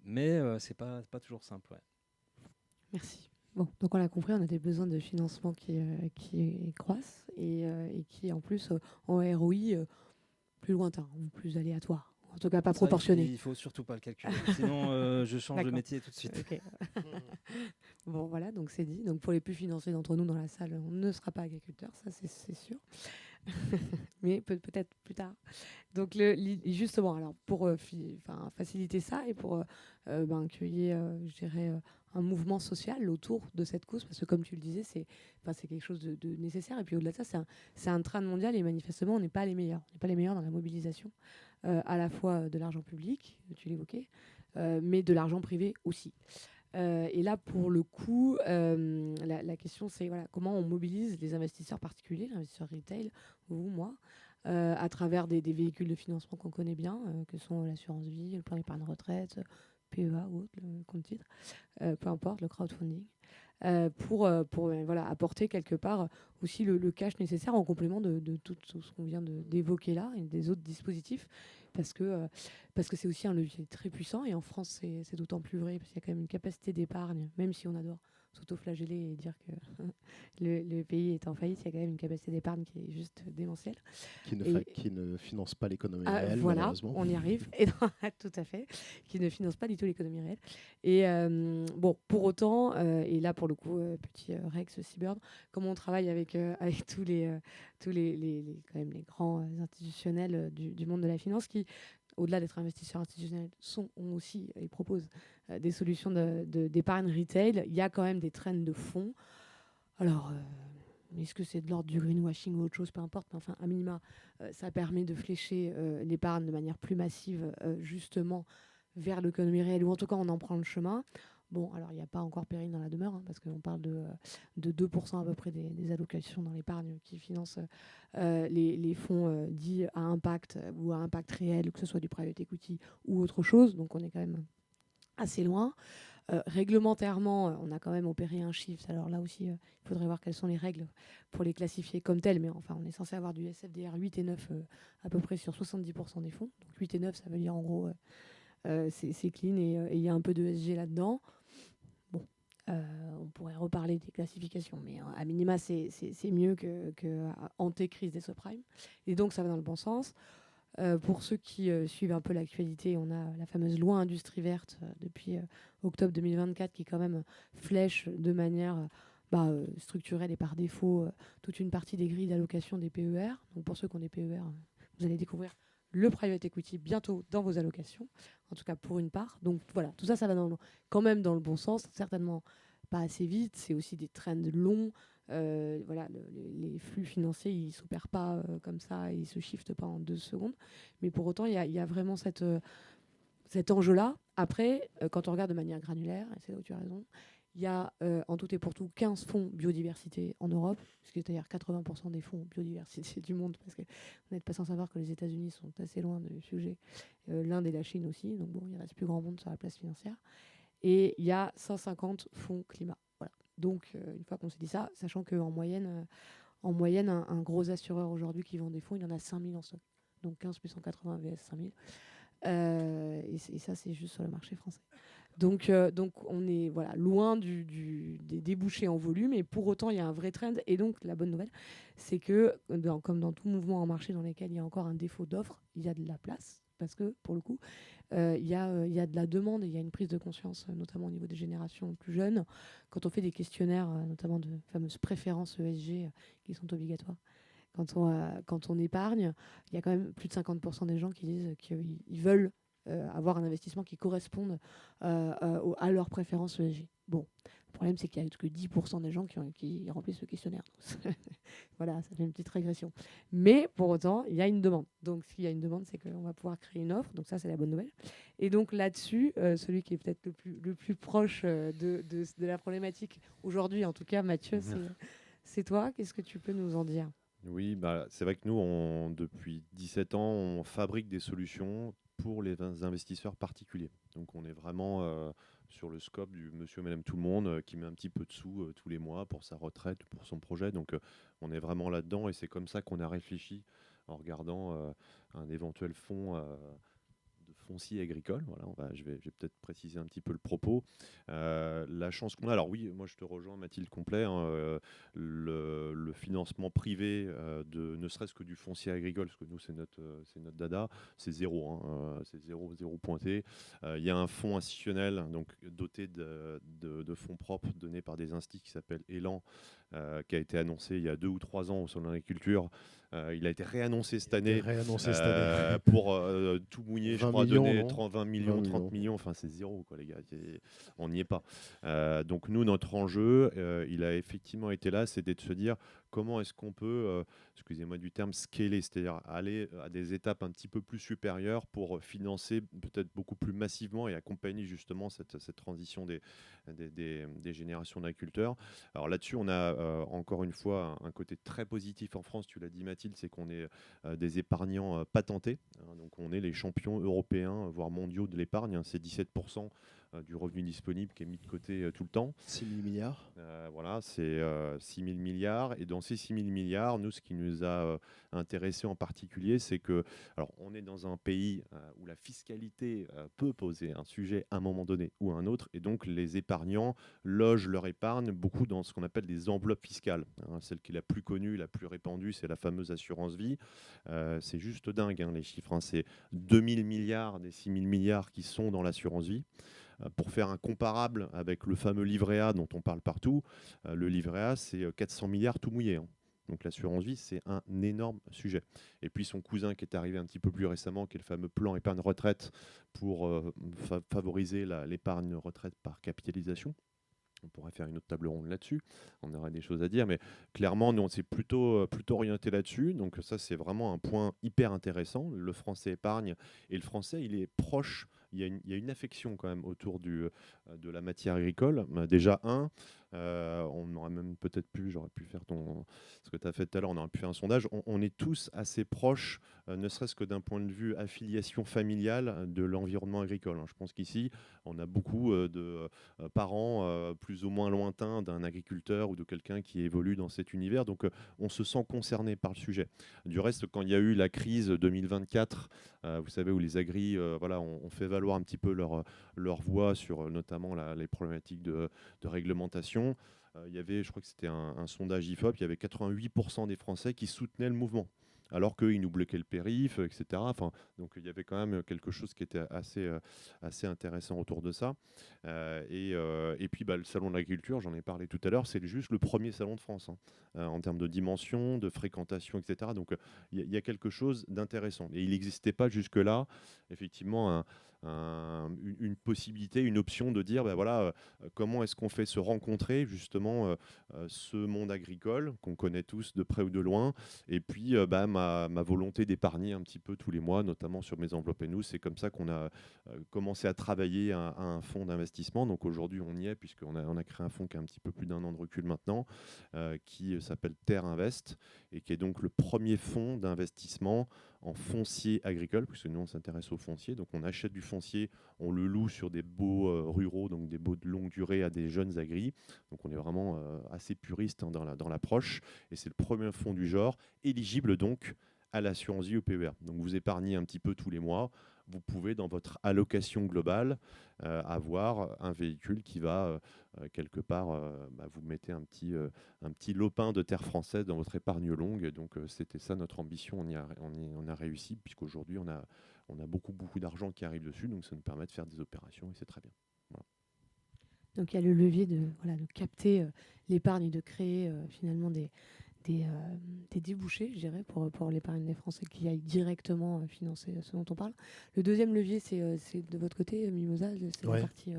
mais c'est pas toujours simple. Ouais. Merci. Bon, donc on l'a compris, on a des besoins de financement qui croissent et qui, en plus, ont un ROI plus lointain ou plus aléatoire. En tout cas, pas Ça, proportionné. il faut surtout pas le calculer. Sinon, je change de métier tout de suite. Okay. Bon, voilà, donc c'est dit. Donc pour les plus financés d'entre nous dans la salle, on ne sera pas agriculteur, ça c'est sûr. Mais peut-être plus tard. Donc justement, alors pour faciliter ça et pour qu'il y ait, je dirais, un mouvement social autour de cette cause, parce que comme tu le disais, c'est quelque chose de nécessaire. Et puis au-delà de ça, c'est un trend mondial et manifestement, on n'est pas les meilleurs. On n'est pas les meilleurs dans la mobilisation, à la fois de l'argent public, tu l'évoquais, mais de l'argent privé aussi. Et là, pour le coup, la question, c'est voilà, comment on mobilise les investisseurs particuliers, les investisseurs retail, vous, moi, à travers des véhicules de financement qu'on connaît bien, que sont l'assurance vie, le plan d'épargne retraite, PEA ou autre, le compte titre, peu importe, le crowdfunding, pour voilà, apporter quelque part aussi le cash nécessaire en complément de tout ce qu'on vient d'évoquer là et des autres dispositifs, parce que c'est aussi un levier très puissant et en France c'est d'autant plus vrai parce qu'il y a quand même une capacité d'épargne, même si on adore s'auto-flageller et dire que le pays est en faillite, il y a quand même une capacité d'épargne qui est juste démentielle. Qui ne finance pas l'économie réelle, voilà, malheureusement. on y arrive. Et tout à fait. Qui ne finance pas du tout l'économie réelle. Et bon, pour autant, et là pour le coup, petit Rex Seabird, comme on travaille avec tous les quand même les grands institutionnels du monde de la finance qui, au-delà d'être investisseurs institutionnels, ont aussi et proposent des solutions d'épargne retail. Il y a quand même des trends de fonds. Alors, est-ce que c'est de l'ordre du greenwashing ou autre chose, peu importe, mais enfin, à minima, ça permet de flécher l'épargne de manière plus massive, justement, vers l'économie réelle, ou en tout cas, on en prend le chemin. Bon, alors il n'y a pas encore péril dans la demeure, hein, parce qu'on parle de 2% à peu près des allocations dans l'épargne qui financent les fonds dits à impact ou à impact réel, que ce soit du private equity ou autre chose. Donc on est quand même assez loin. Réglementairement, on a quand même opéré un shift. Alors là aussi, il faudrait voir quelles sont les règles pour les classifier comme telles. Mais enfin, on est censé avoir du SFDR 8 et 9 à peu près sur 70% des fonds. Donc 8 et 9, ça veut dire en gros, c'est clean et il y a un peu de ESG là-dedans. Bon, on pourrait reparler des classifications, mais à minima, c'est mieux que ante-crise des subprimes. Et donc, ça va dans le bon sens. Pour ceux qui suivent un peu l'actualité, on a la fameuse loi industrie verte depuis octobre 2024 qui quand même flèche de manière structurelle et par défaut toute une partie des grilles d'allocation des PER. Donc pour ceux qui ont des PER, vous allez découvrir le private equity bientôt dans vos allocations, en tout cas pour une part. Donc voilà, tout ça, ça va quand même dans le bon sens, certainement pas assez vite, c'est aussi des trends longs. Voilà, les flux financiers, ils ne s'opèrent pas comme ça, ils ne se shiftent pas en 2 secondes. Mais pour autant, il y a vraiment cet enjeu-là. Après, quand on regarde de manière granulaire, et c'est là où tu as raison, il y a en tout et pour tout 15 fonds biodiversité en Europe, c'est-à-dire 80% des fonds biodiversité du monde, parce que vous n'êtes pas sans savoir que les États-Unis sont assez loin du sujet, l'Inde et la Chine aussi, donc bon, il reste plus grand monde sur la place financière. Et il y a 150 fonds climat. Voilà. Donc, une fois qu'on s'est dit ça, sachant qu'en moyenne, un gros assureur aujourd'hui qui vend des fonds, il y en a 5000 en stock. Donc 15 plus 180 vs 5000. Et ça, c'est juste sur le marché français. Donc on est loin des débouchés en volume, et pour autant, il y a un vrai trend. Et donc, la bonne nouvelle, c'est que, comme dans tout mouvement en marché dans lequel il y a encore un défaut d'offre, il y a de la place. Parce que, pour le coup, il y a de la demande et il y a une prise de conscience, notamment au niveau des générations plus jeunes. Quand on fait des questionnaires, notamment de fameuses préférences ESG qui sont obligatoires, quand on épargne, il y a quand même plus de 50% des gens qui disent qu'ils veulent avoir un investissement qui corresponde à leurs préférences ESG. Bon, le problème, c'est qu'il n'y a que 10% des gens qui remplissent le questionnaire. Voilà, ça fait une petite régression. Mais pour autant, il y a une demande. Donc, s'il y a une demande, c'est qu'on va pouvoir créer une offre. Donc, ça, c'est la bonne nouvelle. Et donc, là-dessus, celui qui est peut-être le plus proche de la problématique aujourd'hui, en tout cas, Mathieu, c'est toi. Qu'est-ce que tu peux nous en dire ? Oui, c'est vrai que nous, depuis 17 ans, on fabrique des solutions pour les investisseurs particuliers. Donc on est vraiment sur le scope du monsieur, madame, tout le monde qui met un petit peu de sous tous les mois pour sa retraite, pour son projet. Donc on est vraiment là-dedans et c'est comme ça qu'on a réfléchi en regardant un éventuel fonds de foncier agricole. Voilà, je vais peut-être préciser un petit peu le propos. La chance qu'on a, alors oui, moi je te rejoins Mathilde complet, hein, le financement privé de ne serait-ce que du foncier agricole, parce que nous c'est notre dada, c'est zéro, hein, c'est zéro pointé. Il y a un fonds institutionnel donc doté de fonds propres donnés par des instituts qui s'appelle Elan, qui a été annoncé il y a 2 ou 3 ans au Salon de l'agriculture. Il a été réannoncé cette année, pour tout mouiller, je crois, donner 20 millions, 30 millions, enfin c'est zéro, quoi, les gars, on n'y est pas. Donc nous, notre enjeu, il a effectivement été là, c'était de se dire comment est-ce qu'on peut, excusez-moi du terme, scaler, c'est-à-dire aller à des étapes un petit peu plus supérieures pour financer peut-être beaucoup plus massivement et accompagner justement cette transition des générations d'agriculteurs. Alors là-dessus, on a encore une fois un côté très positif en France, tu l'as dit Mathilde, c'est qu'on est des épargnants patentés, hein, donc on est les champions européens, voire mondiaux de l'épargne, hein, c'est 17% du revenu disponible qui est mis de côté tout le temps. 6 000 milliards. Voilà, c'est 6 000 milliards. Et dans ces 6 000 milliards, nous, ce qui nous a intéressé en particulier, c'est que, alors, on est dans un pays où la fiscalité peut poser un sujet à un moment donné ou à un autre. Et donc, les épargnants logent leur épargne beaucoup dans ce qu'on appelle des enveloppes fiscales. Hein, celle qui est la plus connue, la plus répandue, c'est la fameuse assurance vie. C'est juste dingue, hein, les chiffres. Hein, c'est 2 000 milliards des 6 000 milliards qui sont dans l'assurance vie. Pour faire un comparable avec le fameux livret A dont on parle partout, le livret A, c'est 400 milliards tout mouillé. Hein. Donc l'assurance vie, c'est un énorme sujet. Et puis son cousin qui est arrivé un petit peu plus récemment, qui est le fameux plan épargne retraite pour favoriser l'épargne retraite par capitalisation. On pourrait faire une autre table ronde là-dessus, on aurait des choses à dire, mais clairement, nous, on s'est plutôt orienté là-dessus. Donc ça, c'est vraiment un point hyper intéressant. Le français épargne, et le français, il est proche il y a une affection quand même autour de la matière agricole. Déjà, on aurait même peut-être j'aurais pu faire ce que tu as fait tout à l'heure, on aurait pu faire un sondage. On est tous assez proches, ne serait-ce que d'un point de vue affiliation familiale de l'environnement agricole. Je pense qu'ici, on a beaucoup de parents plus ou moins lointains d'un agriculteur ou de quelqu'un qui évolue dans cet univers. Donc, on se sent concerné par le sujet. Du reste, quand il y a eu la crise 2024, vous savez, où les agris ont fait valoir un petit peu leur voix sur notamment les problématiques de réglementation, il y avait, je crois que c'était un sondage IFOP, il y avait 88% des Français qui soutenaient le mouvement, alors qu'ils nous bloquaient le périph', etc. Donc il y avait quand même quelque chose qui était assez intéressant autour de ça. Et puis le salon de l'agriculture, j'en ai parlé tout à l'heure, c'est juste le premier salon de France, en termes de dimension, de fréquentation, etc. Donc il y a quelque chose d'intéressant. Et il n'existait pas jusque-là, effectivement, une possibilité, une option de dire comment est-ce qu'on fait se rencontrer justement ce monde agricole qu'on connaît tous de près ou de loin, et puis ma volonté d'épargner un petit peu tous les mois, notamment sur mes enveloppes et nous. C'est comme ça qu'on a commencé à travailler à un fonds d'investissement. Donc aujourd'hui on y est, puisqu'on a créé un fonds qui a un petit peu plus d'1 an de recul maintenant, qui s'appelle Terre Invest, et qui est donc le premier fonds d'investissement en foncier agricole, puisque nous on s'intéresse au foncier. Donc on achète du foncier, on le loue sur des baux ruraux, donc des baux de longue durée à des jeunes agris. Donc on est vraiment assez puriste dans l'approche, et c'est le premier fonds du genre, éligible donc à l'assurance vie au PER. Donc vous épargnez un petit peu tous les mois, vous pouvez dans votre allocation globale avoir un véhicule qui va quelque part, vous mettez un petit lopin de terre française dans votre épargne longue. Donc c'était ça notre ambition, on a réussi, puisqu'aujourd'hui on a beaucoup d'argent qui arrive dessus, donc ça nous permet de faire des opérations, et c'est très bien. Voilà. Donc il y a le levier de capter l'épargne et de créer finalement des débouchés, je dirais, pour l'épargne des Français qui aillent directement financer ce dont on parle. Le deuxième levier, c'est de votre côté, Mimosa, c'est la partie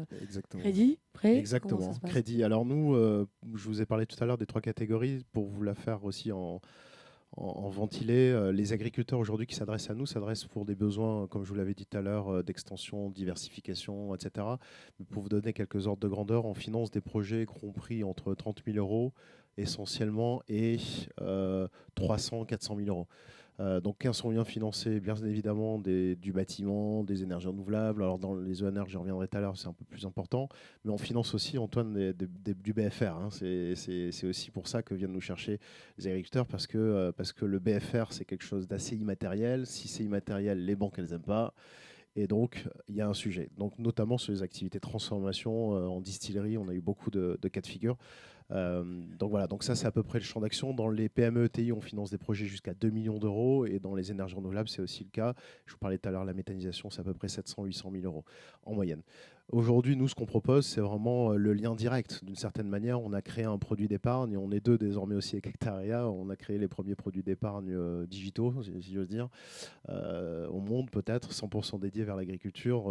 crédit, prêt. Exactement, crédit. Alors nous, je vous ai parlé tout à l'heure des 3 catégories, pour vous la faire aussi en ventilé. Les agriculteurs aujourd'hui qui s'adressent à nous s'adressent pour des besoins, comme je vous l'avais dit tout à l'heure, d'extension, diversification, etc. Mais pour vous donner quelques ordres de grandeur, on finance des projets compris entre 30 000 euros essentiellement et 300 400 000 euros. Donc 15 sont bien financés, bien évidemment, du bâtiment, des énergies renouvelables. Alors dans les ENR, j'y reviendrai tout à l'heure, c'est un peu plus important. Mais on finance aussi, Antoine, du BFR. C'est aussi pour ça que viennent nous chercher les agriculteurs, parce que le BFR, c'est quelque chose d'assez immatériel. Si c'est immatériel, les banques, elles n'aiment pas. Et donc, il y a un sujet. Donc, notamment sur les activités de transformation en distillerie, on a eu beaucoup de cas de figure. Donc voilà, donc ça c'est à peu près le champ d'action. Dans les PME ETI, on finance des projets jusqu'à 2 millions d'euros, et dans les énergies renouvelables, c'est aussi le cas. Je vous parlais tout à l'heure, la méthanisation, c'est à peu près 700-800 000 euros en moyenne. Aujourd'hui, nous, ce qu'on propose, c'est vraiment le lien direct. D'une certaine manière, on a créé un produit d'épargne, et on est 2 désormais aussi avec Hectaria. On a créé les premiers produits d'épargne digitaux, si j'ose dire, au monde peut-être, 100% dédiés vers l'agriculture.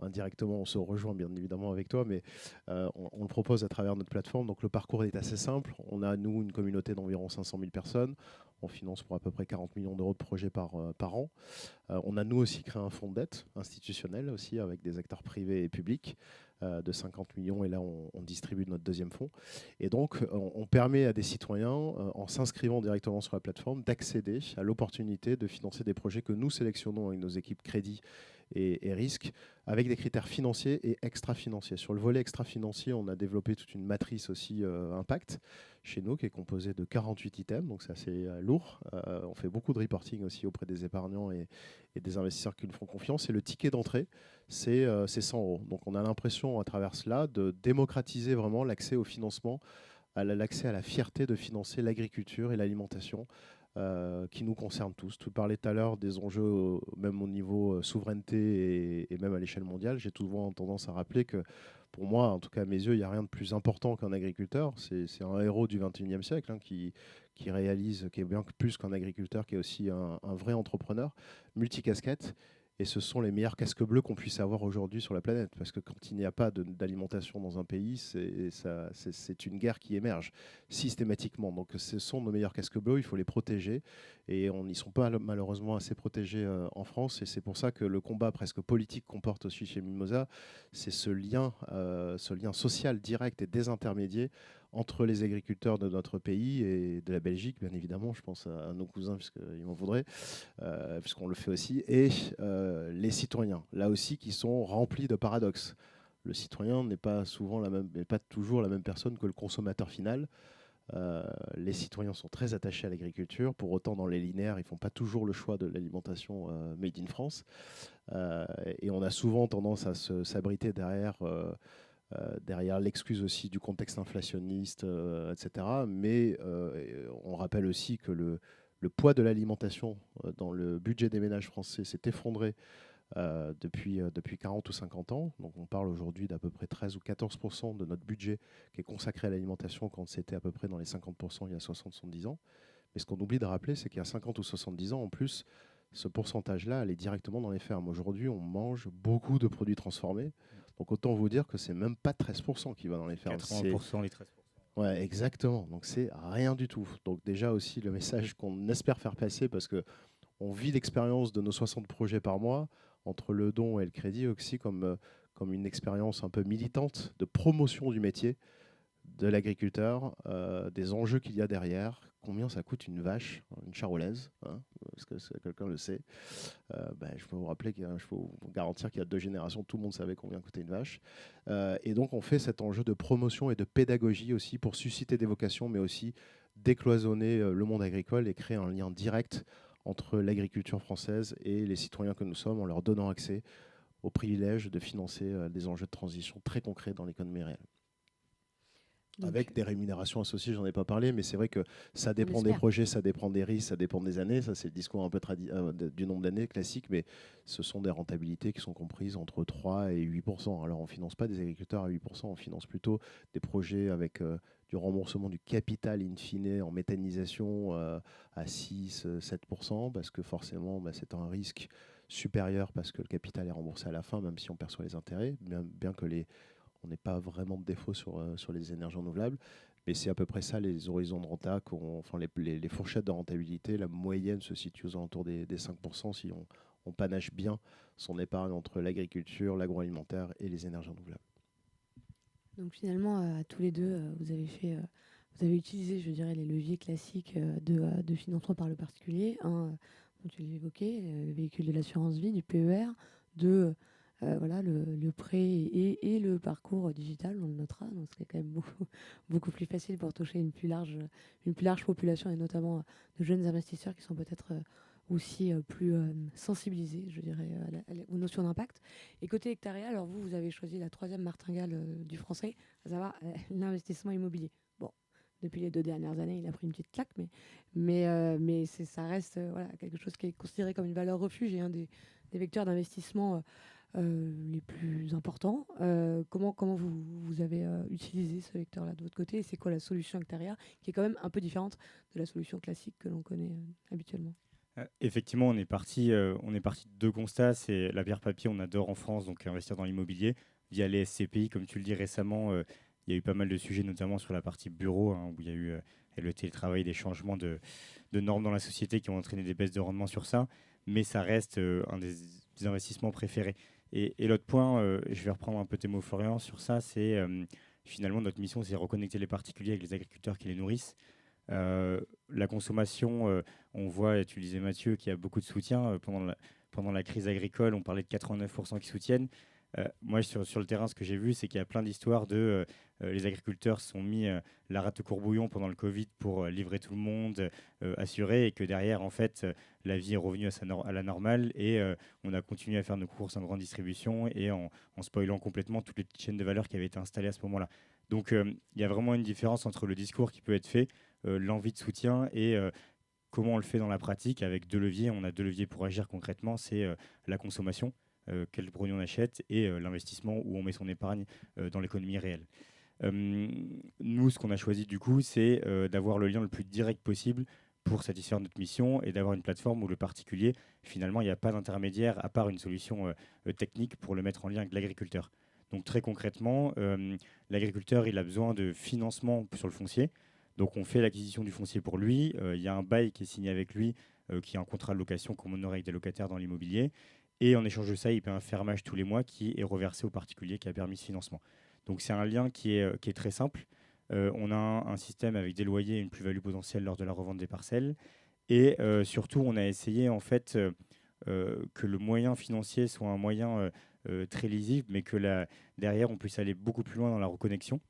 Indirectement, on se rejoint bien évidemment avec toi, mais on le propose à travers notre plateforme. Donc le parcours est assez simple. On a, nous, une communauté d'environ 500 000 personnes. On finance pour à peu près 40 millions d'euros de projets par an. On a, nous aussi, créé un fonds de dette institutionnel aussi, avec des acteurs privés et publics de 50 millions. Et là, on distribue notre deuxième fonds. Et donc, on permet à des citoyens, en s'inscrivant directement sur la plateforme, d'accéder à l'opportunité de financer des projets que nous sélectionnons avec nos équipes crédit et risque, avec des critères financiers et extra-financiers. Sur le volet extra-financier, on a développé toute une matrice aussi impact chez nous, qui est composée de 48 items, donc c'est assez lourd. On fait beaucoup de reporting aussi auprès des épargnants et des investisseurs qui nous font confiance. Et le ticket d'entrée, c'est 100 euros. Donc on a l'impression, à travers cela, de démocratiser vraiment l'accès au financement, l'accès à la fierté de financer l'agriculture et l'alimentation, qui nous concerne tous. Tu parlais tout à l'heure des enjeux, même au niveau souveraineté et même à l'échelle mondiale. J'ai souvent tendance à rappeler que, pour moi, en tout cas à mes yeux, il n'y a rien de plus important qu'un agriculteur. C'est un héros du XXIe siècle qui réalise, qui est bien plus qu'un agriculteur, qui est aussi un vrai entrepreneur, multicasquette. Et ce sont les meilleurs casques bleus qu'on puisse avoir aujourd'hui sur la planète. Parce que quand il n'y a pas d'alimentation dans un pays, c'est une guerre qui émerge systématiquement. Donc ce sont nos meilleurs casques bleus, il faut les protéger. Et on n'y sont pas malheureusement assez protégés en France. Et c'est pour ça que le combat presque politique qu'on porte aussi chez Mimosa, c'est ce lien social direct et désintermédié entre les agriculteurs de notre pays et de la Belgique, bien évidemment, je pense à nos cousins, puisqu'ils m'en voudraient, puisqu'on le fait aussi, et les citoyens, là aussi, qui sont remplis de paradoxes. Le citoyen n'est pas toujours la même personne que le consommateur final. Les citoyens sont très attachés à l'agriculture. Pour autant, dans les linéaires, ils ne font pas toujours le choix de l'alimentation made in France. Et on a souvent tendance à s'abriter derrière l'excuse aussi du contexte inflationniste, etc. Mais on rappelle aussi que le poids de l'alimentation dans le budget des ménages français s'est effondré depuis 40 ou 50 ans. Donc on parle aujourd'hui d'à peu près 13 ou 14% de notre budget qui est consacré à l'alimentation quand c'était à peu près dans les 50% il y a 60-70 ans. Mais ce qu'on oublie de rappeler, c'est qu'il y a 50 ou 70 ans, en plus, ce pourcentage-là allait directement dans les fermes. Aujourd'hui, on mange beaucoup de produits transformés. Donc autant vous dire que c'est même pas 13% qui va dans les fermes. 80% les 13%. Ouais, exactement. Donc c'est rien du tout. Donc déjà aussi le message qu'on espère faire passer, parce que on vit l'expérience de nos 60 projets par mois, entre le don et le crédit aussi, comme une expérience un peu militante de promotion du métier de l'agriculteur, des enjeux qu'il y a derrière, combien ça coûte une vache, une charolaise, hein, parce que quelqu'un le sait. Je peux vous rappeler, je peux vous garantir qu'il y a 2 générations, tout le monde savait combien coûtait une vache. Et donc on fait cet enjeu de promotion et de pédagogie aussi pour susciter des vocations, mais aussi décloisonner le monde agricole et créer un lien direct entre l'agriculture française et les citoyens que nous sommes, en leur donnant accès au privilège de financer des enjeux de transition très concrets dans l'économie réelle. Donc, Avec des rémunérations associées, j'en ai pas parlé, mais c'est vrai que ça dépend des l'espère. projets, ça dépend des risques, ça dépend des années. Ça, c'est le discours un peu du nombre d'années classique, mais ce sont des rentabilités qui sont comprises entre 3 et 8%. Alors, on ne finance pas des agriculteurs à 8%, on finance plutôt des projets avec du remboursement du capital in fine en méthanisation à 6-7%, parce que forcément, c'est un risque supérieur parce que le capital est remboursé à la fin, même si on perçoit les intérêts, bien que on n'ait pas vraiment de défaut sur les énergies renouvelables. Mais c'est à peu près ça les horizons de renta, les fourchettes de rentabilité. La moyenne se situe aux alentours des 5% si on panache bien son épargne entre l'agriculture, l'agroalimentaire et les énergies renouvelables. Donc finalement, à tous les deux, vous avez utilisé, je dirais, les leviers classiques de financement par le particulier. Un, dont tu l'évoquais, le véhicule de l'assurance vie, du PER, de le prêt et le parcours digital, on le notera. Donc c'est quand même beaucoup plus facile pour toucher une plus large population, et notamment de jeunes investisseurs qui sont peut-être aussi plus sensibilisés, je dirais, aux notions d'impact. Et côté Hectarea, alors vous avez choisi la 3e martingale du français, à savoir l'investissement immobilier. Bon, depuis les 2 dernières années, il a pris une petite claque, mais ça reste quelque chose qui est considéré comme une valeur refuge et un des vecteurs d'investissement les plus importants. Comment vous avez utilisé ce vecteur-là de votre côté, et c'est quoi la solution Hectarea, qui est quand même un peu différente de la solution classique que l'on connaît habituellement? Effectivement, on est parti de 2 constats. C'est la pierre papier, on adore en France, donc investir dans l'immobilier via les SCPI. Comme tu le dis récemment, il y a eu pas mal de sujets, notamment sur la partie bureau, hein, où il y a eu le télétravail, des changements de normes dans la société qui ont entraîné des baisses de rendement sur ça. Mais ça reste un des investissements préférés. Et l'autre point, je vais reprendre un peu tes mots, Florian, sur ça, c'est finalement notre mission, c'est reconnecter les particuliers avec les agriculteurs qui les nourrissent. La consommation, on voit, et tu le disais Mathieu, qu'il y a beaucoup de soutien pendant la crise agricole. On parlait de 89% qui soutiennent. Moi, sur le terrain, ce que j'ai vu, c'est qu'il y a plein d'histoires de les agriculteurs se sont mis la rate au courbouillon pendant le Covid pour livrer tout le monde, assurer, et que derrière, en fait, la vie est revenue à la normale, et on a continué à faire nos courses en grande distribution et en spoilant complètement toutes les petites chaînes de valeur qui avaient été installées à ce moment-là. Donc, il y a vraiment une différence entre le discours qui peut être fait, l'envie de soutien, et comment on le fait dans la pratique avec 2 leviers. On a 2 leviers pour agir concrètement, c'est la consommation, quel produit on achète, et l'investissement, où on met son épargne dans l'économie réelle. Nous, ce qu'on a choisi du coup, c'est d'avoir le lien le plus direct possible pour satisfaire notre mission et d'avoir une plateforme où le particulier, finalement, il n'y a pas d'intermédiaire à part une solution technique pour le mettre en lien avec l'agriculteur. Donc très concrètement, l'agriculteur, il a besoin de financement sur le foncier. Donc on fait l'acquisition du foncier pour lui. Il y a un bail qui est signé avec lui, qui est un contrat de location comme on aurait avec des locataires dans l'immobilier. Et en échange de ça, il paie un fermage tous les mois qui est reversé au particulier qui a permis ce financement. Donc c'est un lien qui est très simple. On a un système avec des loyers et une plus-value potentielle lors de la revente des parcelles. Et surtout, on a essayé en fait que le moyen financier soit un moyen très lisible, mais que derrière, on puisse aller beaucoup plus loin dans la reconnexion.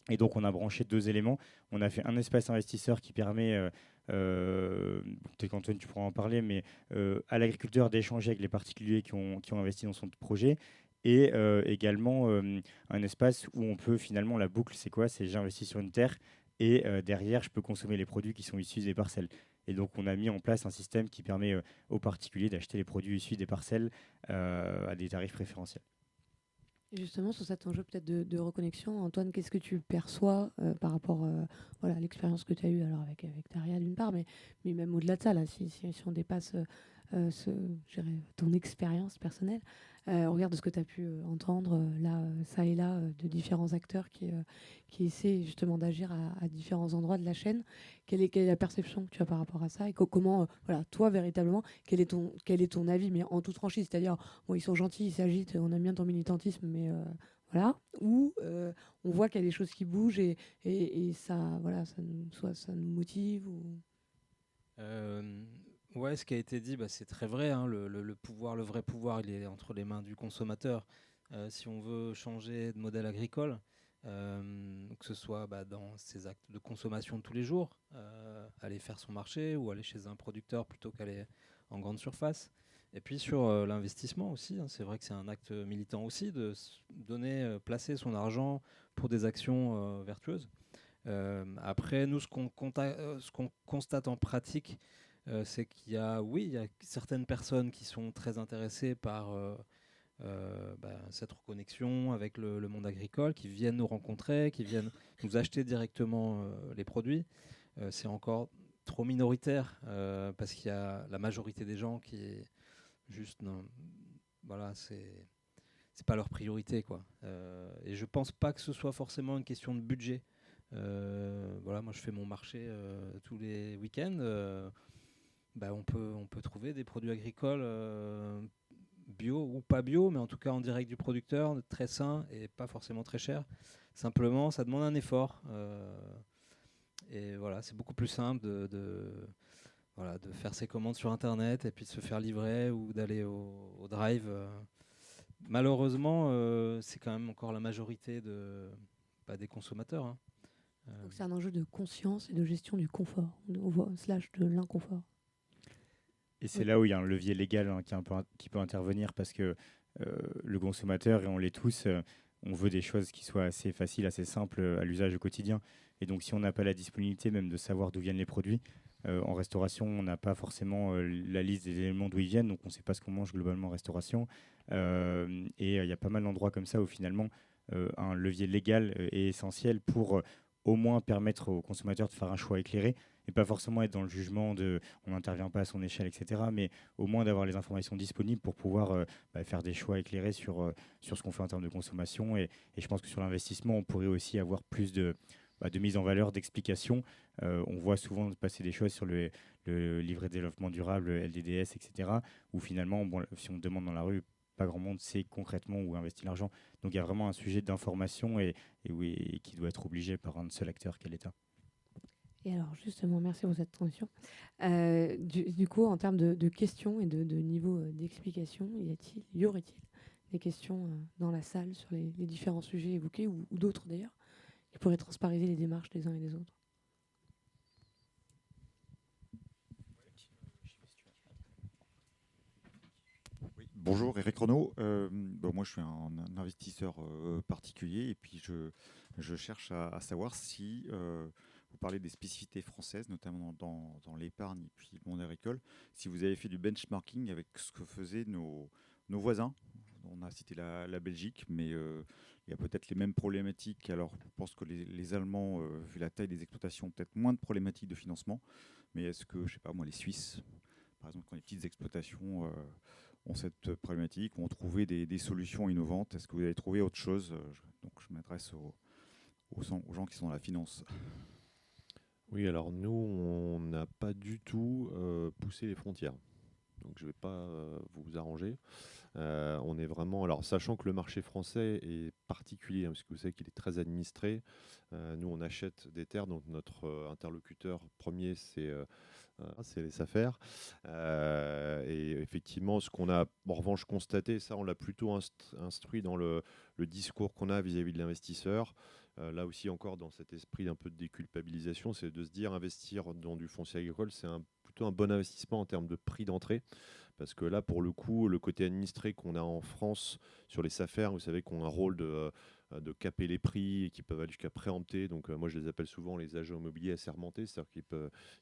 Et donc, on a branché 2 éléments. On a fait un espace investisseur qui permet, peut-être qu'Antoine, tu pourras en parler, mais à l'agriculteur d'échanger avec les particuliers qui ont investi dans son projet. Et également un espace où on peut finalement, la boucle, c'est quoi? C'est j'investis sur une terre et derrière, je peux consommer les produits qui sont issus des parcelles. Et donc, on a mis en place un système qui permet aux particuliers d'acheter les produits issus des parcelles à des tarifs préférentiels. Et justement, sur cet enjeu peut-être de reconnexion, Antoine, qu'est-ce que tu perçois par rapport voilà, à l'expérience que tu as eue alors avec Taria d'une part, mais même au-delà de ça, là, si on dépasse je dirais, ton expérience personnelle, au regard de ce que tu as pu entendre là, ça et là, de différents acteurs qui essaient justement d'agir à différents endroits de la chaîne, quelle est la perception que tu as par rapport à ça et comment, voilà, toi, véritablement, quel est ton avis, mais en toute franchise, c'est-à-dire, bon, ils sont gentils, ils s'agitent, on aime bien ton militantisme, mais voilà, ou on voit qu'il y a des choses qui bougent et ça, voilà, ça nous motive ou... Ouais, ce qui a été dit, c'est très vrai, hein, le pouvoir, le vrai pouvoir, il est entre les mains du consommateur. Si on veut changer de modèle agricole, que ce soit dans ses actes de consommation de tous les jours, aller faire son marché ou aller chez un producteur plutôt qu'aller en grande surface. Et puis sur l'investissement aussi, hein, c'est vrai que c'est un acte militant aussi de donner, placer son argent pour des actions vertueuses. Après, nous, ce qu'on constate en pratique, c'est qu'il y a, oui, il y a certaines personnes qui sont très intéressées par cette reconnexion avec le monde agricole, qui viennent nous rencontrer, qui viennent nous acheter directement les produits. C'est encore trop minoritaire parce qu'il y a la majorité des gens qui est juste, non, voilà, c'est pas leur priorité, quoi. Et je pense pas que ce soit forcément une question de budget. Voilà, moi je fais mon marché tous les week-ends. On peut trouver des produits agricoles bio ou pas bio, mais en tout cas en direct du producteur, très sains et pas forcément très chers. Simplement, ça demande un effort. Et voilà, c'est beaucoup plus simple voilà, de faire ses commandes sur Internet et puis de se faire livrer ou d'aller au drive. Malheureusement, c'est quand même encore la majorité des consommateurs. Hein. Donc c'est un enjeu de conscience et de gestion du confort, slash de l'inconfort. Et c'est là où il y a un levier légal qui peut intervenir parce que le consommateur, et on l'est tous, on veut des choses qui soient assez faciles, assez simples à l'usage au quotidien. Et donc si on n'a pas la disponibilité même de savoir d'où viennent les produits, en restauration, on n'a pas forcément la liste des éléments d'où ils viennent, donc on ne sait pas ce qu'on mange globalement en restauration. Et il y a pas mal d'endroits comme ça où finalement un levier légal est essentiel pour au moins permettre aux consommateurs de faire un choix éclairé et pas forcément être dans le jugement de on n'intervient pas à son échelle, etc. Mais au moins d'avoir les informations disponibles pour pouvoir faire des choix éclairés sur ce qu'on fait en termes de consommation. Et je pense que sur l'investissement, on pourrait aussi avoir plus de mise en valeur, d'explication. On voit souvent passer des choses sur le livret de développement durable, LDDS, etc. où finalement, si on demande dans la rue, pas grand monde sait concrètement où investir l'argent. Donc il y a vraiment un sujet d'information et qui doit être obligé par un seul acteur qu'est l'État. Et alors justement, merci pour cette transition. Du coup, en termes de questions et de niveau d'explication, y aurait-il des questions dans la salle sur les différents sujets évoqués ou d'autres d'ailleurs, qui pourraient transpariser les démarches des uns et des autres? Bonjour, Eric Renaud. Moi, je suis un investisseur particulier et puis je cherche à savoir si vous parlez des spécificités françaises, notamment dans l'épargne et puis le monde agricole, si vous avez fait du benchmarking avec ce que faisaient nos voisins. On a cité la Belgique, mais il y a peut-être les mêmes problématiques. Alors, je pense que les Allemands, vu la taille des exploitations, ont peut-être moins de problématiques de financement. Mais est-ce que, je sais pas moi, les Suisses, par exemple, quand les petites exploitations ont cette problématique, ont trouvé des solutions innovantes? Est-ce que vous avez trouvé autre chose? Donc, je m'adresse aux gens qui sont dans la finance. Oui, alors nous, on n'a pas du tout poussé les frontières. Donc je ne vais pas vous arranger. On est vraiment, alors sachant que le marché français est particulier, parce que vous savez qu'il est très administré. Nous, on achète des terres, donc notre interlocuteur premier, c'est les SAFER. Et effectivement, ce qu'on a en revanche constaté, ça, on l'a plutôt instruit dans le discours qu'on a vis-à-vis de l'investisseur. Là aussi, encore dans cet esprit un peu de déculpabilisation, c'est de se dire investir dans du foncier agricole, c'est plutôt un bon investissement en termes de prix d'entrée. Parce que là, pour le coup, le côté administré qu'on a en France sur les SAFER, vous savez, qu'on a un rôle de caper les prix et qui peuvent aller jusqu'à préempter. Donc, moi, je les appelle souvent les agents immobiliers assermentés, c'est-à-dire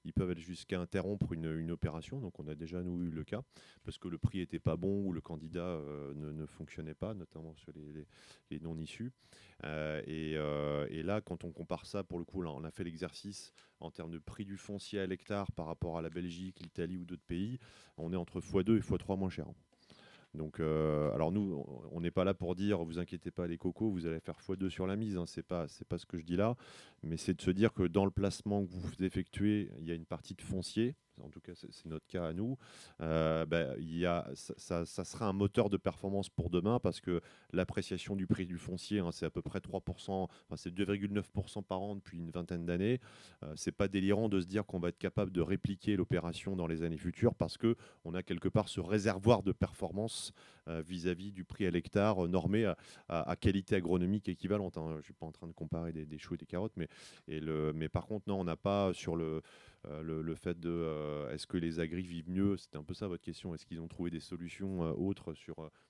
qu'ils peuvent aller jusqu'à interrompre une opération. Donc, on a déjà, nous, eu le cas, parce que le prix n'était pas bon ou le candidat ne fonctionnait pas, notamment sur les non-issus. Et là, quand on compare ça, pour le coup, là, on a fait l'exercice en termes de prix du foncier à l'hectare par rapport à la Belgique, l'Italie ou d'autres pays, on est entre x2 et x3 moins cher. Donc, alors nous, on n'est pas là pour dire, vous inquiétez pas les cocos, vous allez faire x2 sur la mise, hein, c'est pas ce que je dis là, mais c'est de se dire que dans le placement que vous effectuez, il y a une partie de foncier, en tout cas c'est notre cas à nous, ça sera un moteur de performance pour demain parce que l'appréciation du prix du foncier, hein, c'est à peu près 3%, enfin, c'est 2,9% par an depuis une vingtaine d'années. C'est pas délirant de se dire qu'on va être capable de répliquer l'opération dans les années futures parce qu'on a quelque part ce réservoir de performance vis-à-vis du prix à l'hectare normé à qualité agronomique équivalente. Hein. Je ne suis pas en train de comparer des choux et des carottes, mais par contre, non, on n'a pas sur le fait de est-ce que les agris vivent mieux, c'était un peu ça votre question, est-ce qu'ils ont trouvé des solutions autres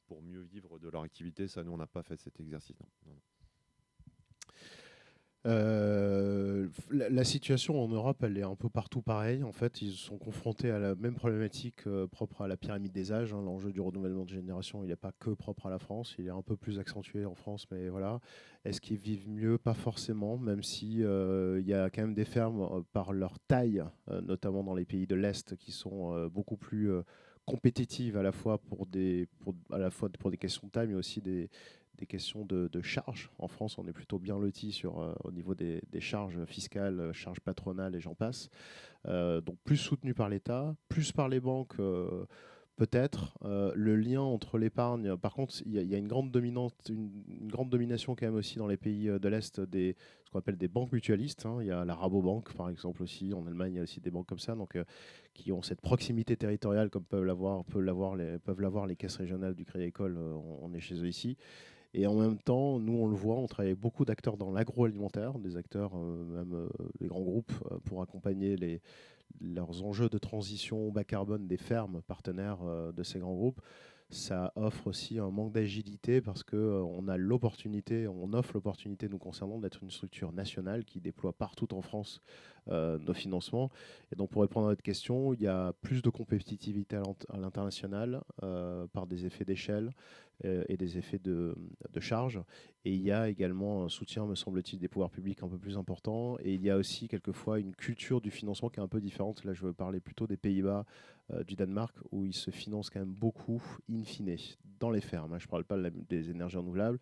pour mieux vivre de leur activité? Ça, nous, on n'a pas fait cet exercice. Non. La situation en Europe, elle est un peu partout pareille. En fait, ils sont confrontés à la même problématique propre à la pyramide des âges. Hein. L'enjeu du renouvellement de génération, il n'est pas que propre à la France. Il est un peu plus accentué en France, mais voilà. Est-ce qu'ils vivent mieux? Pas forcément, même si il y a quand même des fermes par leur taille, notamment dans les pays de l'Est, qui sont beaucoup plus compétitives à la fois pour des questions de taille, mais aussi des questions de charges. En France, on est plutôt bien loti au niveau des charges fiscales, charges patronales et j'en passe. Donc plus soutenu par l'État, plus par les banques peut-être. Le lien entre l'épargne, par contre, il y a une grande domination quand même aussi dans les pays de l'Est ce qu'on appelle des banques mutualistes. Hein. Il y a la Rabobank par exemple aussi. En Allemagne, il y a aussi des banques comme ça, donc qui ont cette proximité territoriale comme peuvent l'avoir les caisses régionales du Crédit Agricole. On est chez eux ici. Et en même temps, nous, on le voit, on travaille avec beaucoup d'acteurs dans l'agroalimentaire, des acteurs, même les grands groupes, pour accompagner leurs enjeux de transition bas carbone des fermes partenaires de ces grands groupes. Ça offre aussi un manque d'agilité parce qu'on offre l'opportunité nous concernant d'être une structure nationale qui déploie partout en France nos financements. Et donc pour répondre à votre question, il y a plus de compétitivité à l'international par des effets d'échelle et des effets de charge. Et il y a également un soutien, me semble-t-il, des pouvoirs publics un peu plus important. Et il y a aussi quelquefois une culture du financement qui est un peu différente. Là, je veux parler plutôt des Pays-Bas, du Danemark, où ils se financent quand même beaucoup, in fine, dans les fermes. Je ne parle pas des énergies renouvelables.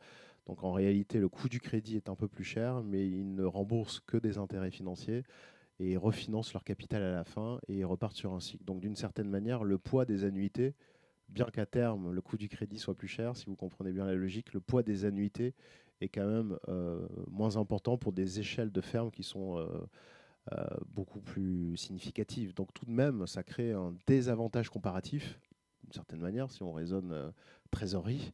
Donc en réalité, le coût du crédit est un peu plus cher, mais ils ne remboursent que des intérêts financiers et ils refinancent leur capital à la fin et ils repartent sur un cycle. Donc d'une certaine manière, le poids des annuités, bien qu'à terme, le coût du crédit soit plus cher, si vous comprenez bien la logique, le poids des annuités est quand même moins important pour des échelles de fermes qui sont beaucoup plus significatives. Donc tout de même, ça crée un désavantage comparatif, d'une certaine manière, si on raisonne trésorerie,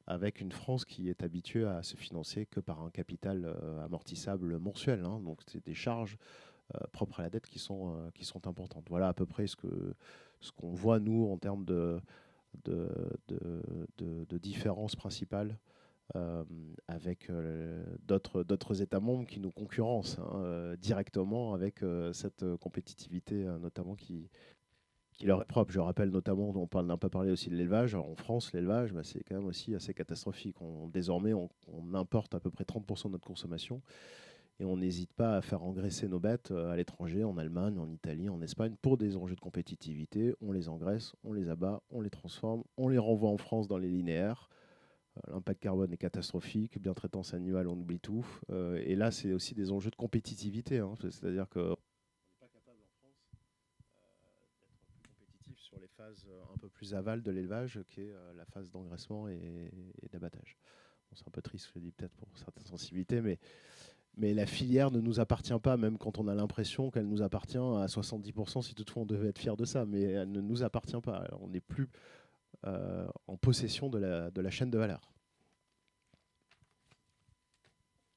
avec une France qui est habituée à se financer que par un capital amortissable mensuel. Hein. Donc c'est des charges propres à la dette qui sont importantes. Voilà à peu près ce qu'on voit, nous, en termes de différences principales avec d'autres États membres qui nous concurrencent directement avec cette compétitivité notamment qui qui leur est propre. Je rappelle notamment, on n'a pas parlé aussi de l'élevage. Alors, en France, l'élevage, c'est quand même aussi assez catastrophique. Désormais, on importe à peu près 30% de notre consommation et on n'hésite pas à faire engraisser nos bêtes à l'étranger, en Allemagne, en Italie, en Espagne, pour des enjeux de compétitivité. On les engraisse, on les abat, on les transforme, on les renvoie en France dans les linéaires. L'impact carbone est catastrophique, bien traitance animale, on oublie tout. Et là, c'est aussi des enjeux de compétitivité. C'est-à-dire qu'on n'est pas capable en France d'être plus compétitif sur les phases un peu plus aval de l'élevage, qui est la phase d'engraissement et d'abattage. Bon, c'est un peu triste, je le dis peut-être pour certaines sensibilités, mais la filière ne nous appartient pas, même quand on a l'impression qu'elle nous appartient à 70%, si toutefois on devait être fier de ça, mais elle ne nous appartient pas. Alors, on n'est plus en possession de la chaîne de valeur.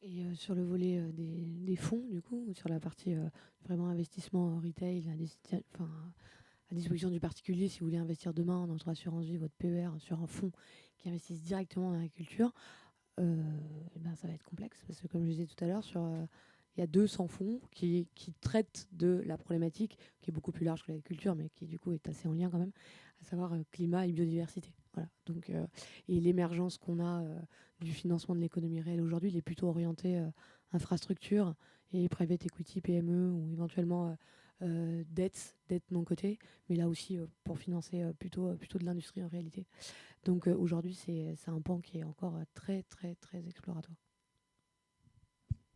Et sur le volet des fonds, du coup, sur la partie vraiment investissement retail, à disposition du particulier, si vous voulez investir demain dans votre assurance vie, votre PER, sur un fonds qui investisse directement dans l'agriculture, ça va être complexe, parce que comme je disais tout à l'heure, il y a 200 fonds qui traitent de la problématique qui est beaucoup plus large que l'agriculture, mais qui du coup est assez en lien quand même, à savoir climat et biodiversité. Voilà. Donc, et l'émergence qu'on a du financement de l'économie réelle aujourd'hui, il est plutôt orienté infrastructure et private equity, PME ou éventuellement dette non cotée, mais là aussi pour financer plutôt de l'industrie en réalité. Donc aujourd'hui, c'est un pan qui est encore très, très, très exploratoire.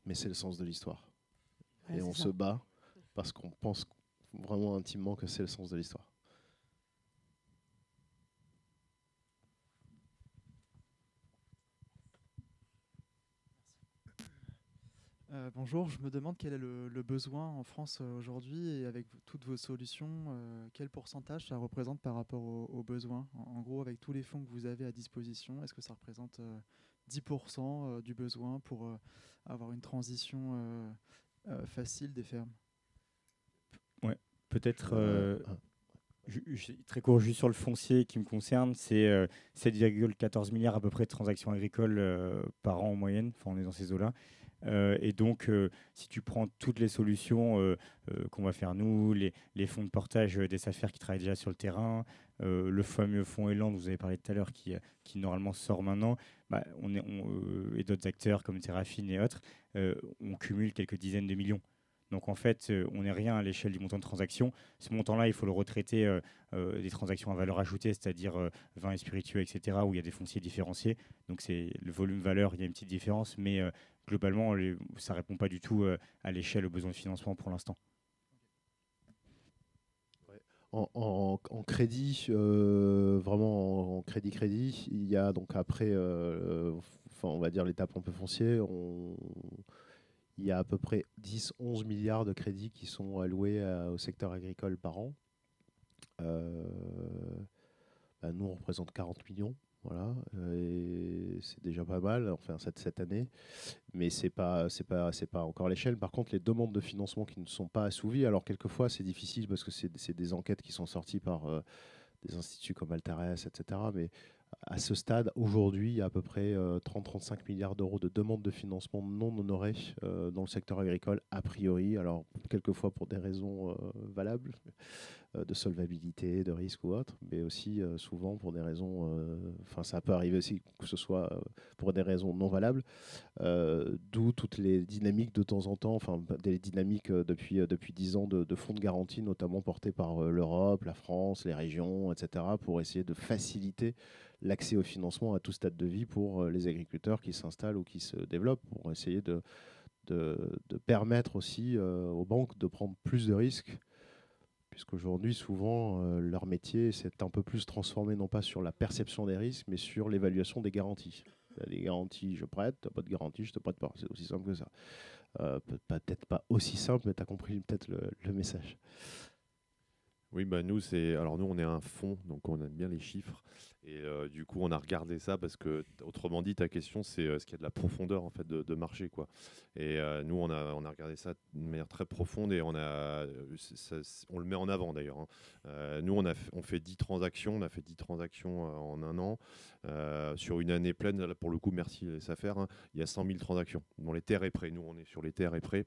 Mais c'est le sens de l'histoire. Voilà, et on se bat parce qu'on pense vraiment intimement que c'est le sens de l'histoire. Bonjour, je me demande quel est le besoin en France aujourd'hui et avec toutes vos solutions, quel pourcentage ça représente par rapport aux besoins en gros, avec tous les fonds que vous avez à disposition, est-ce que ça représente 10% du besoin pour avoir une transition facile des fermes? Ouais, peut-être très court juste sur le foncier qui me concerne, c'est 7,14 milliards à peu près de transactions agricoles par an en moyenne, enfin on est dans ces eaux-là. Et donc, si tu prends toutes les solutions qu'on va faire nous, les fonds de portage des SAFER qui travaillent déjà sur le terrain, le fameux fonds Elan dont vous avez parlé tout à l'heure qui normalement sort maintenant, et d'autres acteurs comme Terrafine et autres, on cumule quelques dizaines de millions. Donc en fait, on n'est rien à l'échelle du montant de transaction. Ce montant-là, il faut le retraiter des transactions à valeur ajoutée, c'est-à-dire vins et spiritueux, etc., où il y a des fonciers différenciés. Donc c'est le volume-valeur, il y a une petite différence, mais globalement, ça ne répond pas du tout à l'échelle aux besoins de financement pour l'instant. En crédit, vraiment en crédit, il y a donc après, on va dire l'étape un peu foncier, il y a à peu près 10-11 milliards de crédits qui sont alloués au secteur agricole par an. Nous, on représente 40 millions. Voilà, et c'est déjà pas mal, enfin cette année, mais c'est pas encore l'échelle. Par contre, les demandes de financement qui ne sont pas assouvies, alors quelquefois c'est difficile parce que c'est des enquêtes qui sont sorties par des instituts comme Altares, etc. Mais à ce stade, aujourd'hui, il y a à peu près 30-35 milliards d'euros de demandes de financement non honorées dans le secteur agricole, a priori. Alors, quelquefois pour des raisons valables, de solvabilité, de risque ou autre, mais aussi souvent pour des raisons... ça peut arriver aussi que ce soit pour des raisons non valables, d'où toutes les dynamiques de temps en temps, des dynamiques depuis 10 ans de fonds de garantie, notamment portés par l'Europe, la France, les régions, etc., pour essayer de faciliter l'accès au financement à tout stade de vie pour les agriculteurs qui s'installent ou qui se développent, pour essayer de permettre aussi aux banques de prendre plus de risques, puisqu'aujourd'hui, souvent, leur métier s'est un peu plus transformé, non pas sur la perception des risques, mais sur l'évaluation des garanties. Tu as des garanties, je prête, tu n'as pas de garantie, je ne te prête pas. C'est aussi simple que ça. Peut-être pas aussi simple, mais tu as compris peut-être le message. Oui, nous, on est un fonds, donc on aime bien les chiffres. Et du coup, on a regardé ça parce que, autrement dit, ta question, c'est est-ce qu'il y a de la profondeur en fait, de marché, quoi. Et nous, on a regardé ça de manière très profonde et on le met en avant d'ailleurs. Nous, on fait 10 transactions. On a fait 10 transactions en un an. Sur une année pleine, là, pour le coup, merci les SAFER, il y a 100 000 transactions. Bon, les terres et prêts, nous, on est sur les terres et prêts.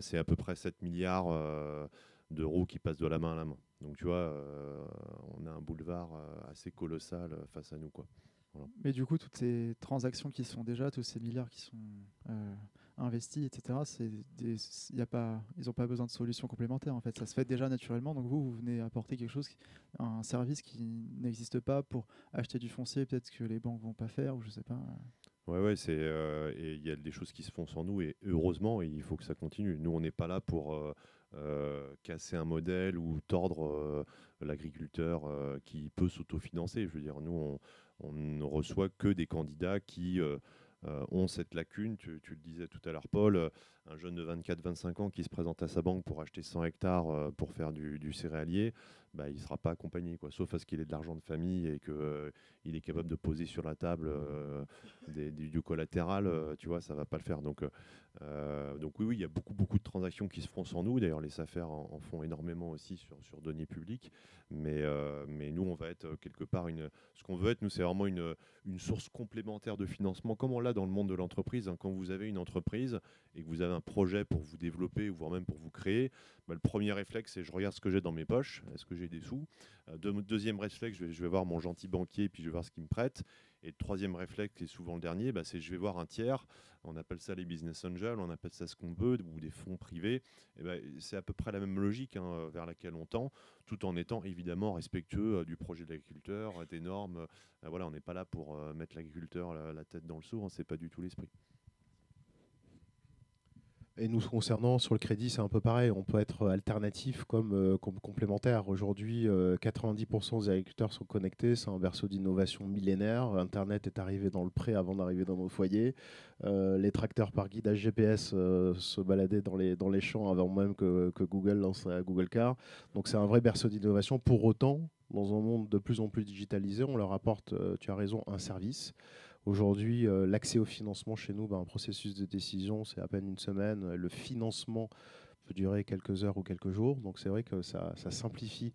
C'est à peu près 7 milliards. d'euros qui passent de la main à la main. Donc tu vois, on a un boulevard assez colossal face à nous, quoi. Voilà. Mais du coup, toutes ces transactions qui se font déjà, tous ces milliards qui sont investis, etc., ils n'ont pas besoin de solutions complémentaires. En fait, ça se fait déjà naturellement. Donc vous venez apporter quelque chose, un service qui n'existe pas pour acheter du foncier, peut-être que les banques vont pas faire, ou je sais pas. Ouais, et il y a des choses qui se font sans nous, et heureusement, il faut que ça continue. Nous, on n'est pas là pour casser un modèle ou tordre l'agriculteur qui peut s'autofinancer. Je veux dire, nous, on ne reçoit que des candidats qui ont cette lacune. Tu le disais tout à l'heure, Paul, un jeune de 24-25 ans qui se présente à sa banque pour acheter 100 hectares pour faire du céréalier, bah, il ne sera pas accompagné, quoi, sauf à ce qu'il ait de l'argent de famille et qu'il est capable de poser sur la table du collatéral, tu vois, ça ne va pas le faire. Donc oui, il y a beaucoup de transactions qui se font sans nous. D'ailleurs, les SAFER en font énormément aussi sur deniers publics. Mais nous, on va être quelque part ce qu'on veut être, nous, c'est vraiment une source complémentaire de financement, comme on l'a dans le monde de l'entreprise. Hein. Quand vous avez une entreprise et que vous avez un projet pour vous développer, voire même pour vous créer, bah, le premier réflexe, c'est je regarde ce que j'ai dans mes poches, est-ce que j'ai des sous. Deuxième réflexe, je vais voir mon gentil banquier, puis je vais voir ce qu'il me prête. Et le troisième réflexe, qui est souvent le dernier, bah, c'est je vais voir un tiers. On appelle ça les business angels, on appelle ça ce qu'on veut, ou des fonds privés. Et bah, c'est à peu près la même logique vers laquelle on tend, tout en étant évidemment respectueux du projet de l'agriculteur, des normes. Voilà, on n'est pas là pour mettre l'agriculteur la tête dans le seau, c'est pas du tout l'esprit. Et nous concernant, sur le crédit, c'est un peu pareil. On peut être alternatif comme complémentaire. Aujourd'hui, 90% des agriculteurs sont connectés. C'est un berceau d'innovation millénaire. Internet est arrivé dans le pré avant d'arriver dans nos foyers. Les tracteurs par guidage GPS se baladaient dans les champs avant même que Google lance la Google Car. Donc c'est un vrai berceau d'innovation. Pour autant, dans un monde de plus en plus digitalisé, on leur apporte, tu as raison, un service. Aujourd'hui, l'accès au financement chez nous, un processus de décision, c'est à peine une semaine. Le financement peut durer quelques heures ou quelques jours. Donc c'est vrai que ça simplifie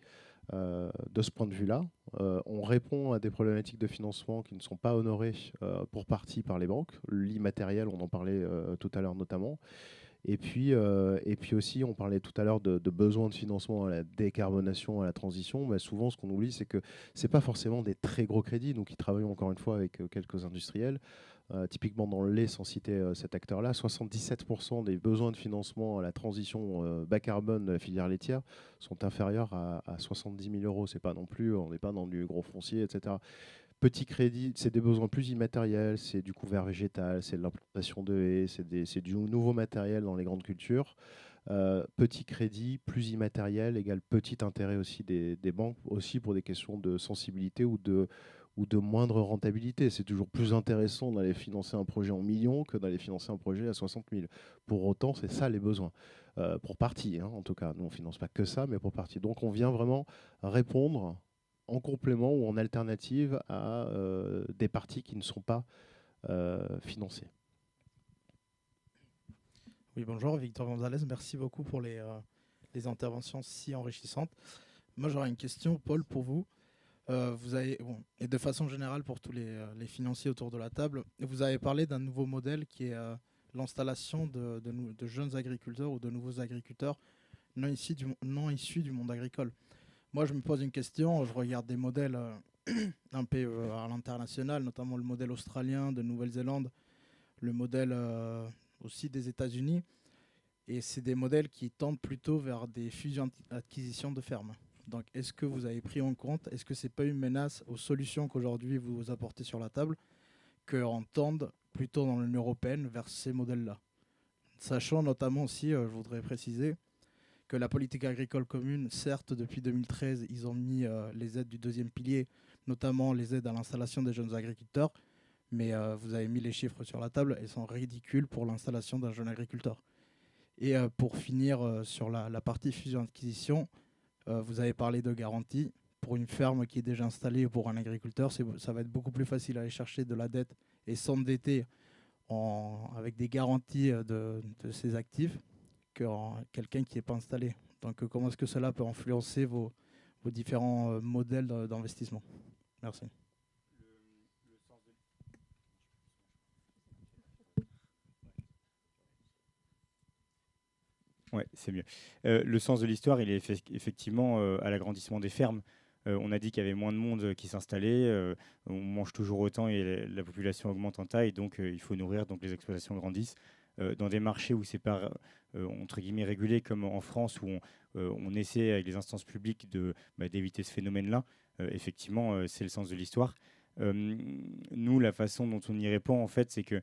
de ce point de vue-là. On répond à des problématiques de financement qui ne sont pas honorées pour partie par les banques. L'immatériel, on en parlait tout à l'heure notamment. Et puis aussi, on parlait tout à l'heure de besoins de financement à la décarbonation, à la transition. Mais souvent, ce qu'on oublie, c'est que ce n'est pas forcément des très gros crédits. Nous qui travaillons encore une fois avec quelques industriels, typiquement dans le lait, sans citer cet acteur-là, 77% des besoins de financement à la transition bas carbone de la filière laitière sont inférieurs à 70 000 euros. C'est pas non plus, on n'est pas dans du gros foncier, etc. Petit crédit, c'est des besoins plus immatériels, c'est du couvert végétal, c'est de l'implantation de haies, c'est du nouveau matériel dans les grandes cultures. Petit crédit, plus immatériel, égale petit intérêt aussi des banques, aussi pour des questions de sensibilité ou de moindre rentabilité. C'est toujours plus intéressant d'aller financer un projet en millions que d'aller financer un projet à 60 000. Pour autant, c'est ça les besoins. Pour partie, en tout cas. Nous, on ne finance pas que ça, mais pour partie. Donc, on vient vraiment répondre en complément ou en alternative à des parties qui ne sont pas financées. Oui, bonjour, Victor Gonzalez. Merci beaucoup pour les interventions si enrichissantes. Moi, j'aurais une question, Paul, pour vous. Et de façon générale pour tous les financiers autour de la table, vous avez parlé d'un nouveau modèle qui est l'installation de jeunes agriculteurs ou de nouveaux agriculteurs non issus du monde agricole. Moi, je me pose une question, je regarde des modèles un peu à l'international, notamment le modèle australien de Nouvelle-Zélande, le modèle aussi des États-Unis, et c'est des modèles qui tendent plutôt vers des fusions-acquisitions de fermes. Donc, est-ce que vous avez pris en compte, est-ce que ce n'est pas une menace aux solutions qu'aujourd'hui vous apportez sur la table, qu'on tende plutôt dans l'Union européenne vers ces modèles-là? Sachant notamment aussi, je voudrais préciser, que la politique agricole commune, certes, depuis 2013, ils ont mis les aides du deuxième pilier, notamment les aides à l'installation des jeunes agriculteurs, mais vous avez mis les chiffres sur la table, elles sont ridicules pour l'installation d'un jeune agriculteur. Et pour finir sur la partie fusion-acquisition, vous avez parlé de garantie. Pour une ferme qui est déjà installée ou pour un agriculteur, ça va être beaucoup plus facile à aller chercher de la dette et s'endetter avec des garanties de ses actifs que quelqu'un qui n'est pas installé. Donc comment est-ce que cela peut influencer vos différents modèles d'investissement? Merci. Ouais, c'est mieux. Le sens de l'histoire, il est effectivement à l'agrandissement des fermes. On a dit qu'il y avait moins de monde qui s'installait. On mange toujours autant et la population augmente en taille, donc il faut nourrir, donc les exploitations grandissent. Dans des marchés où c'est pas entre guillemets régulé, comme en France, où on essaie avec les instances publiques d'éviter ce phénomène-là, effectivement, c'est le sens de l'histoire. Nous, la façon dont on y répond, en fait, c'est que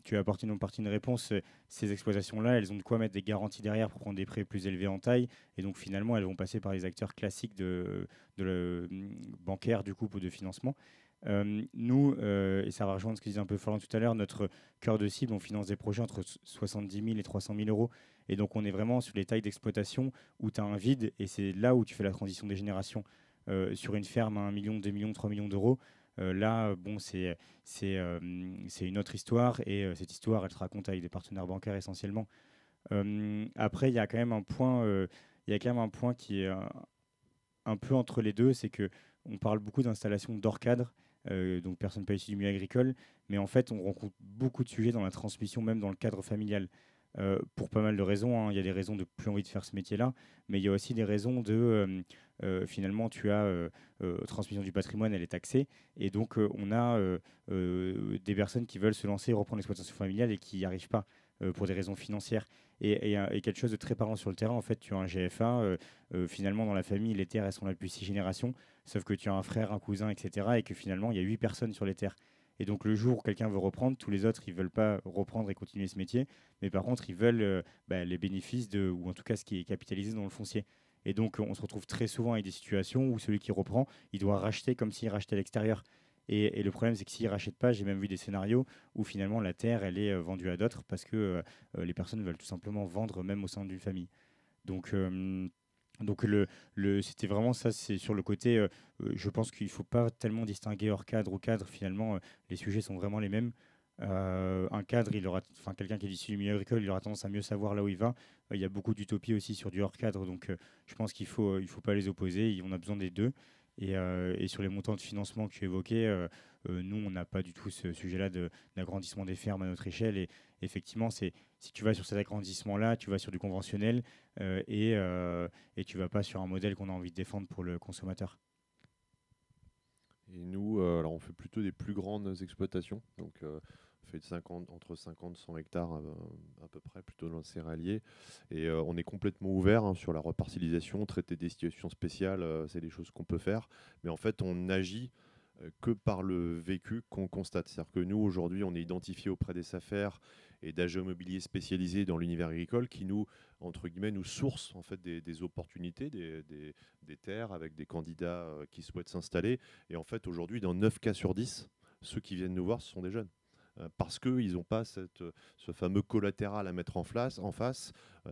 tu as apporté une partie de réponse. Ces exploitations-là, elles ont de quoi mettre des garanties derrière pour prendre des prêts plus élevés en taille. Et donc, finalement, elles vont passer par les acteurs classiques bancaires, du coup, de financement. Nous, et ça va rejoindre ce que disait un peu Florent tout à l'heure, notre cœur de cible, on finance des projets entre 70 000 et 300 000 euros. Et donc, on est vraiment sur les tailles d'exploitation où tu as un vide et c'est là où tu fais la transition des générations. Sur une ferme à 1 million, 2 millions, 3 millions d'euros, là, bon, c'est une autre histoire et cette histoire, elle se raconte avec des partenaires bancaires essentiellement. Après, il y a quand même un point, qui est un peu entre les deux, c'est que on parle beaucoup d'installations d'hors cadre, donc personne pas issu du milieu agricole, mais en fait, on rencontre beaucoup de sujets dans la transmission, même dans le cadre familial. Pour pas mal de raisons, hein. Il y a des raisons de plus envie de faire ce métier-là, mais il y a aussi des raisons finalement, tu as transmission du patrimoine, elle est taxée, et donc on a des personnes qui veulent se lancer et reprendre l'exploitation familiale et qui n'y arrivent pas pour des raisons financières. Et quelque chose de très parlant sur le terrain, en fait, tu as un GFA, finalement, dans la famille, les terres, elles sont là depuis 6 générations, sauf que tu as un frère, un cousin, etc., et que finalement, il y a 8 personnes sur les terres. Et donc, le jour où quelqu'un veut reprendre, tous les autres, ils ne veulent pas reprendre et continuer ce métier, mais par contre, ils veulent les bénéfices, ou en tout cas ce qui est capitalisé dans le foncier. Et donc, on se retrouve très souvent avec des situations où celui qui reprend, il doit racheter comme s'il rachetait à l'extérieur. Et le problème, c'est que s'il ne rachète pas, j'ai même vu des scénarios où finalement la terre, elle est vendue à d'autres parce que les personnes veulent tout simplement vendre même au sein d'une famille. Donc, c'était vraiment ça, c'est sur le côté, je pense qu'il ne faut pas tellement distinguer hors cadre ou cadre, finalement, les sujets sont vraiment les mêmes. Un cadre, quelqu'un qui est issu du milieu agricole, il aura tendance à mieux savoir là où il va. Il y a beaucoup d'utopie aussi sur du hors cadre, donc je pense il faut pas les opposer, on a besoin des deux. Et sur les montants de financement que tu évoquais, nous, on n'a pas du tout ce sujet-là d'agrandissement des fermes à notre échelle. Et effectivement, si tu vas sur cet agrandissement-là, tu vas sur du conventionnel et tu vas pas sur un modèle qu'on a envie de défendre pour le consommateur. Et nous, alors on fait plutôt des plus grandes exploitations, donc on fait entre 50 et 100 hectares à peu près, plutôt dans le céréalier. Et on est complètement ouvert sur la reparcellisation, traiter des situations spéciales, c'est des choses qu'on peut faire. Mais en fait, on agit que par le vécu qu'on constate. C'est-à-dire que nous, aujourd'hui, on est identifié auprès des SAFER et d'agents immobiliers spécialisés dans l'univers agricole qui nous, entre guillemets, nous sourcent en fait des opportunités, des terres avec des candidats qui souhaitent s'installer. Et en fait, aujourd'hui, dans 9 cas sur 10, ceux qui viennent nous voir, ce sont des jeunes. Parce qu'ils n'ont pas ce fameux collatéral à mettre en face.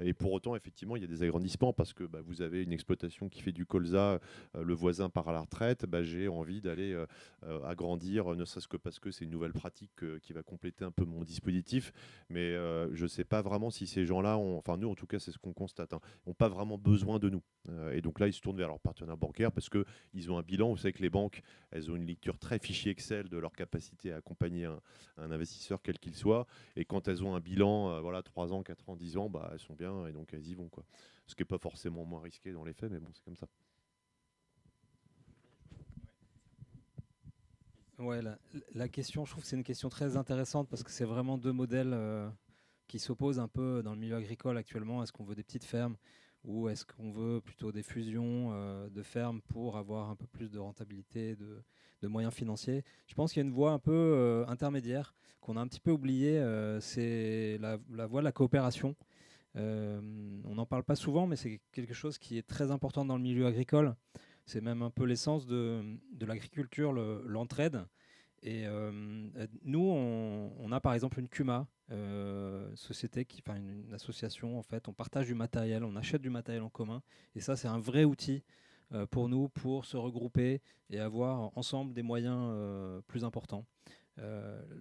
Et pour autant, effectivement, il y a des agrandissements parce que vous avez une exploitation qui fait du colza, le voisin part à la retraite, j'ai envie d'aller agrandir, ne serait-ce que parce que c'est une nouvelle pratique qui va compléter un peu mon dispositif. Mais je ne sais pas vraiment si ces gens-là, enfin nous en tout cas, c'est ce qu'on constate, n'ont pas vraiment besoin de nous. Et donc là, ils se tournent vers leurs partenaires bancaires parce qu'ils ont un bilan. Vous savez que les banques, elles ont une lecture très fichier Excel de leur capacité à accompagner un investisseur quel qu'il soit, et quand elles ont un bilan 3 ans, 4 ans, 10 ans, elles sont bien et donc elles y vont, quoi. Ce qui n'est pas forcément moins risqué dans les faits, mais bon, c'est comme ça. Ouais, la question, je trouve que c'est une question très intéressante parce que c'est vraiment deux modèles qui s'opposent un peu dans le milieu agricole actuellement. Est-ce qu'on veut des petites fermes ou est-ce qu'on veut plutôt des fusions de fermes pour avoir un peu plus de rentabilité, de moyens financiers? Je pense qu'il y a une voie un peu intermédiaire qu'on a un petit peu oubliée, c'est la voie de la coopération. On n'en parle pas souvent, mais c'est quelque chose qui est très important dans le milieu agricole. C'est même un peu l'essence de l'agriculture, l'entraide. Et nous, on a par exemple une CUMA, société, une association, en fait, on partage du matériel, on achète du matériel en commun. Et ça, c'est un vrai outil pour nous, pour se regrouper et avoir ensemble des moyens plus importants.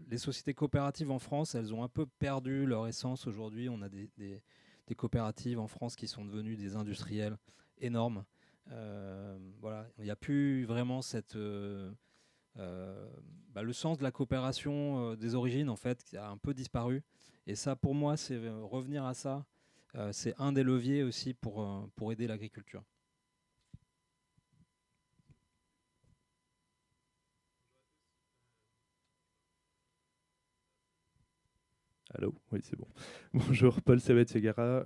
Les sociétés coopératives en France, elles ont un peu perdu leur essence aujourd'hui. On a des coopératives en France qui sont devenues des industriels énormes. Voilà, il n'y a plus vraiment le sens de la coopération des origines, en fait, qui a un peu disparu. Et ça, pour moi, c'est revenir à ça, c'est un des leviers aussi pour aider l'agriculture. Allô, oui, c'est bon. Bonjour, Paul Savet-Segara.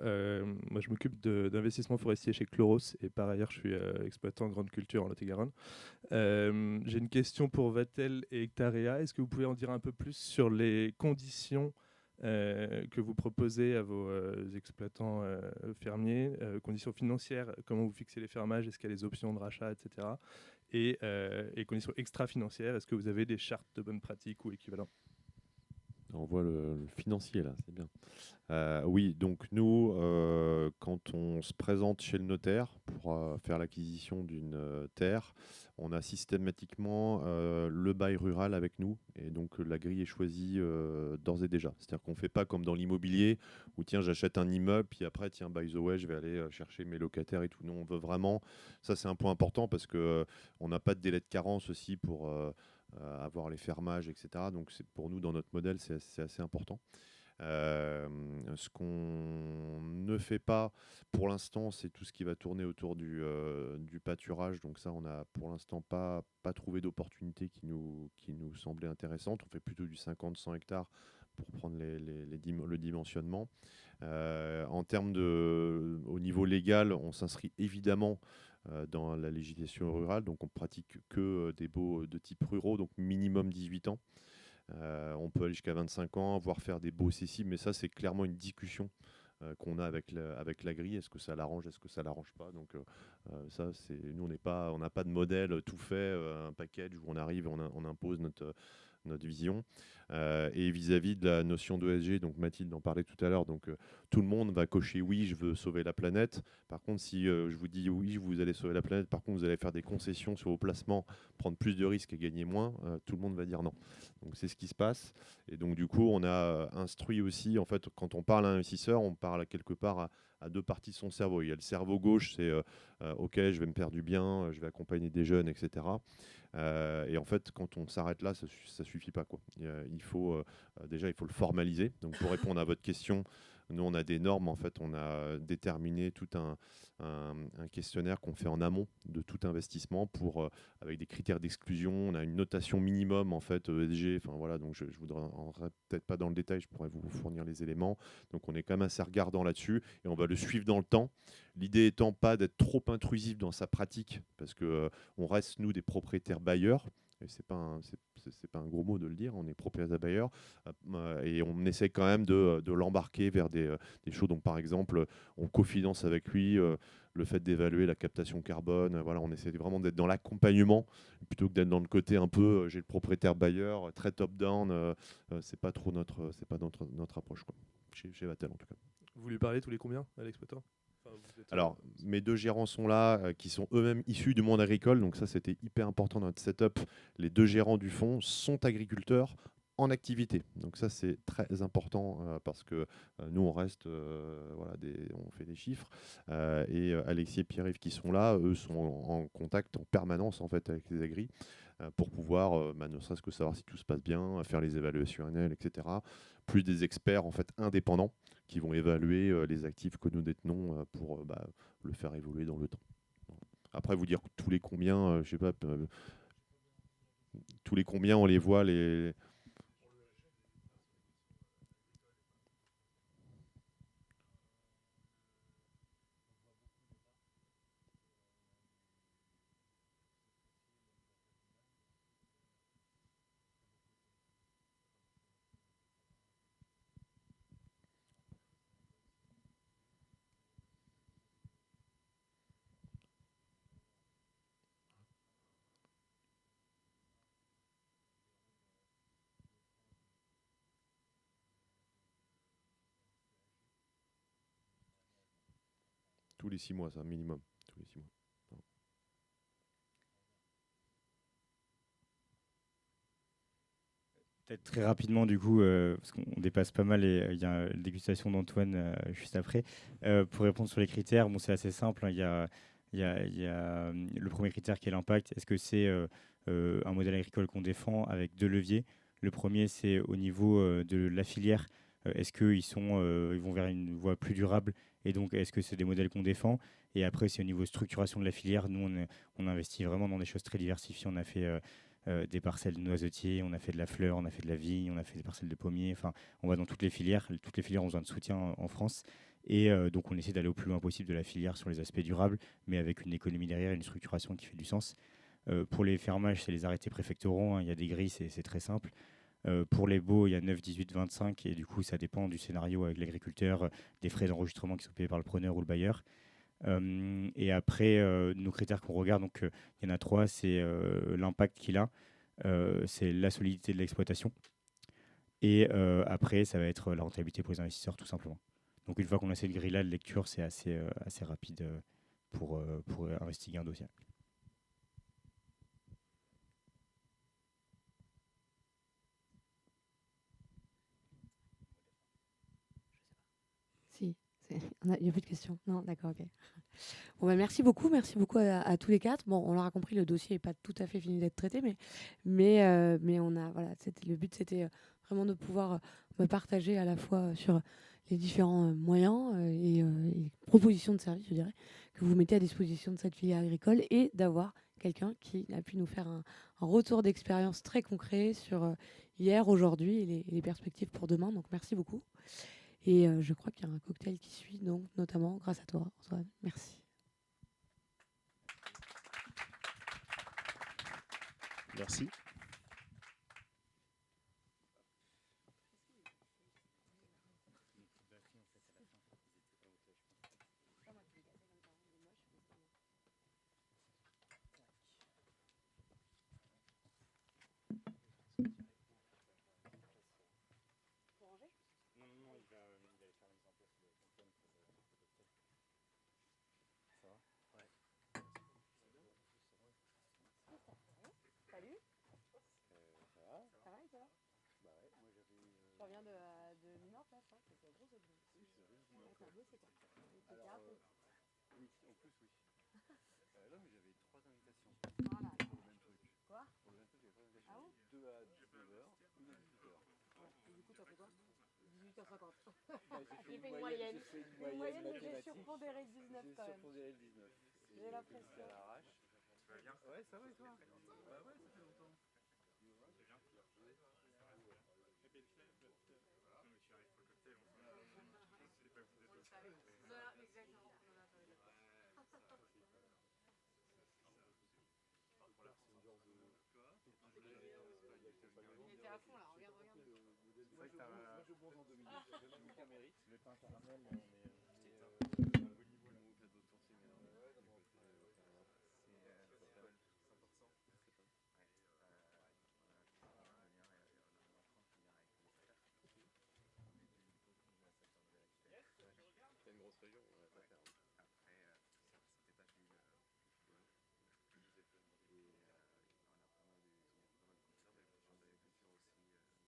Moi, je m'occupe d'investissement forestier chez Chloros et par ailleurs, je suis exploitant en grande culture en Lot-et-Garonne. J'ai une question pour Vatel et Hectarea. Est-ce que vous pouvez en dire un peu plus sur les conditions que vous proposez à vos exploitants fermiers, conditions financières, comment vous fixez les fermages, est-ce qu'il y a des options de rachat, etc. Et conditions extra-financières, est-ce que vous avez des chartes de bonnes pratiques ou équivalents? On voit le financier là, c'est bien. Oui, donc nous, quand on se présente chez le notaire pour faire l'acquisition d'une terre, on a systématiquement le bail rural avec nous et donc la grille est choisie d'ores et déjà. C'est-à-dire qu'on ne fait pas comme dans l'immobilier où tiens, j'achète un immeuble, puis après, tiens, by the way, je vais aller chercher mes locataires et tout. Nous, on veut vraiment, ça c'est un point important parce qu'on n'a pas de délai de carence aussi pour avoir les fermages, etc. Donc pour nous, dans notre modèle, c'est assez important. Ce qu'on ne fait pas pour l'instant, c'est tout ce qui va tourner autour du pâturage. Donc ça, on n'a pour l'instant pas trouvé d'opportunité qui nous semblait intéressante. On fait plutôt du 50-100 hectares pour prendre le dimensionnement. En termes au niveau légal, on s'inscrit évidemment dans la législation rurale, donc on pratique que des baux de type ruraux, donc minimum 18 ans. On peut aller jusqu'à 25 ans, voire faire des baux cessibles, mais ça c'est clairement une discussion qu'on a avec la grille. Est-ce que ça l'arrange, est-ce que ça l'arrange pas? Donc ça, nous on n'a pas de modèle tout fait, un package où on arrive, on impose notre vision. Et vis-à-vis de la notion d'ESG, donc Mathilde en parlait tout à l'heure, donc tout le monde va cocher oui, je veux sauver la planète. Par contre, si je vous dis oui, vous allez sauver la planète, par contre vous allez faire des concessions sur vos placements, prendre plus de risques et gagner moins, tout le monde va dire non. Donc c'est ce qui se passe. Et donc du coup, on a instruit aussi, en fait, quand on parle à un investisseur, on parle quelque part à deux parties de son cerveau. Il y a le cerveau gauche, c'est ok, je vais me faire du bien, je vais accompagner des jeunes, etc. Et en fait, quand on s'arrête là, ça suffit pas, quoi. Il faut déjà, il faut le formaliser. Donc, pour répondre à votre question, nous, on a des normes. En fait, on a déterminé tout un questionnaire qu'on fait en amont de tout investissement avec des critères d'exclusion. On a une notation minimum, en fait, ESG. Enfin, voilà, donc je ne voudrais peut-être pas dans le détail, je pourrais vous fournir les éléments. Donc, on est quand même assez regardant là-dessus et on va le suivre dans le temps. L'idée étant pas d'être trop intrusif dans sa pratique parce que on reste, nous, des propriétaires bailleurs. Et c'est pas un gros mot de le dire, on est propriétaire bailleur et on essaie quand même de l'embarquer vers des choses. Donc par exemple, on cofinance avec lui le fait d'évaluer la captation carbone. Voilà, on essaie vraiment d'être dans l'accompagnement plutôt que d'être dans le côté un peu j'ai le propriétaire bailleur, très top-down. C'est pas trop notre approche, quoi, chez Vatel en tout cas. Vous lui parlez tous les combien à l'exploitant? Alors, mes deux gérants sont là, qui sont eux-mêmes issus du monde agricole. Donc ça, c'était hyper important dans notre setup. Les deux gérants du fonds sont agriculteurs en activité. Donc ça, c'est très important parce que nous, on reste, on fait des chiffres. Et Alexis et Pierre-Yves qui sont là, eux, sont en contact en permanence en fait avec les agris pour pouvoir, ne serait-ce que savoir si tout se passe bien, faire les évaluations annuelles, etc. Plus des experts en fait indépendants qui vont évaluer les actifs que nous détenons pour le faire évoluer dans le temps. Après, vous dire tous les combien, je sais pas, tous les combien on les voit, tous les 6 mois, c'est un minimum. Tous les 6 mois. Peut-être très rapidement, du coup, parce qu'on dépasse pas mal et il y a une dégustation d'Antoine juste après. Pour répondre sur les critères, bon, c'est assez simple, hein. Il y a le premier critère qui est l'impact. Est-ce que c'est un modèle agricole qu'on défend avec deux leviers? Le premier, c'est au niveau de la filière. Est-ce qu'ils vont vers une voie plus durable, et donc est-ce que c'est des modèles qu'on défend? Et après, c'est au niveau structuration de la filière. Nous, on investit vraiment dans des choses très diversifiées. On a fait des parcelles de noisetiers, on a fait de la fleur, on a fait de la vigne, on a fait des parcelles de pommiers. Enfin, on va dans toutes les filières. Toutes les filières ont besoin de soutien en France. Et donc, on essaie d'aller au plus loin possible de la filière sur les aspects durables, mais avec une économie derrière, une structuration qui fait du sens. Pour les fermages, c'est les arrêtés préfectoraux, hein. Il y a des grilles, c'est très simple. Pour les baux, il y a 9, 18, 25, et du coup, ça dépend du scénario avec l'agriculteur, des frais d'enregistrement qui sont payés par le preneur ou le bailleur. Et après, nos critères qu'on regarde, donc il y en a 3, c'est l'impact qu'il a, c'est la solidité de l'exploitation, et après, ça va être la rentabilité pour les investisseurs, tout simplement. Donc une fois qu'on a cette grille-là de lecture, c'est assez rapide pour investiguer un dossier. Si, il n'y a plus de questions. Non, d'accord, ok. Bon, bah, merci beaucoup à tous les quatre. Bon, on l'aura compris, le dossier n'est pas tout à fait fini d'être traité, mais on a, voilà, le but, c'était vraiment de pouvoir me partager à la fois sur les différents moyens et propositions de services, je dirais, que vous mettez à disposition de cette filière agricole, et d'avoir quelqu'un qui a pu nous faire un retour d'expérience très concret sur hier, aujourd'hui et les perspectives pour demain. Donc, merci beaucoup. Et je crois qu'il y a un cocktail qui suit, donc notamment grâce à toi, Antoine. Merci. Merci. Salut. Ça va et toi? Tu reviens de Milan, là, c'est un gros objet. C'est un beau setup. Oui, en plus, oui. Là, mais j'avais 3 invitations Voilà. pour le même truc. Quoi? Pour le même truc, j'avais 3 invitations. Ah bon? 2 à 19h, une à 18h. Ouais. Et du coup, t'as fait quoi? 18h50. J'ai fait une moyenne. Une moyenne, mais j'ai surpondéré le 19 J'ai quand même. surpondéré le 19. J'ai la pression. À l'arrache. Tu vas bien? Ouais, ça va et toi? Bah ouais, ça fait longtemps. C'est bien. Voilà, exactement. Il était à fond là, regarde. C'est vrai que t'as un jeu bon en 2 minutes. Aucun mérite. Le pain caramel, on est au bon niveau là. Vous faites votre sourcing. C'est une grosse région, on va pas faire.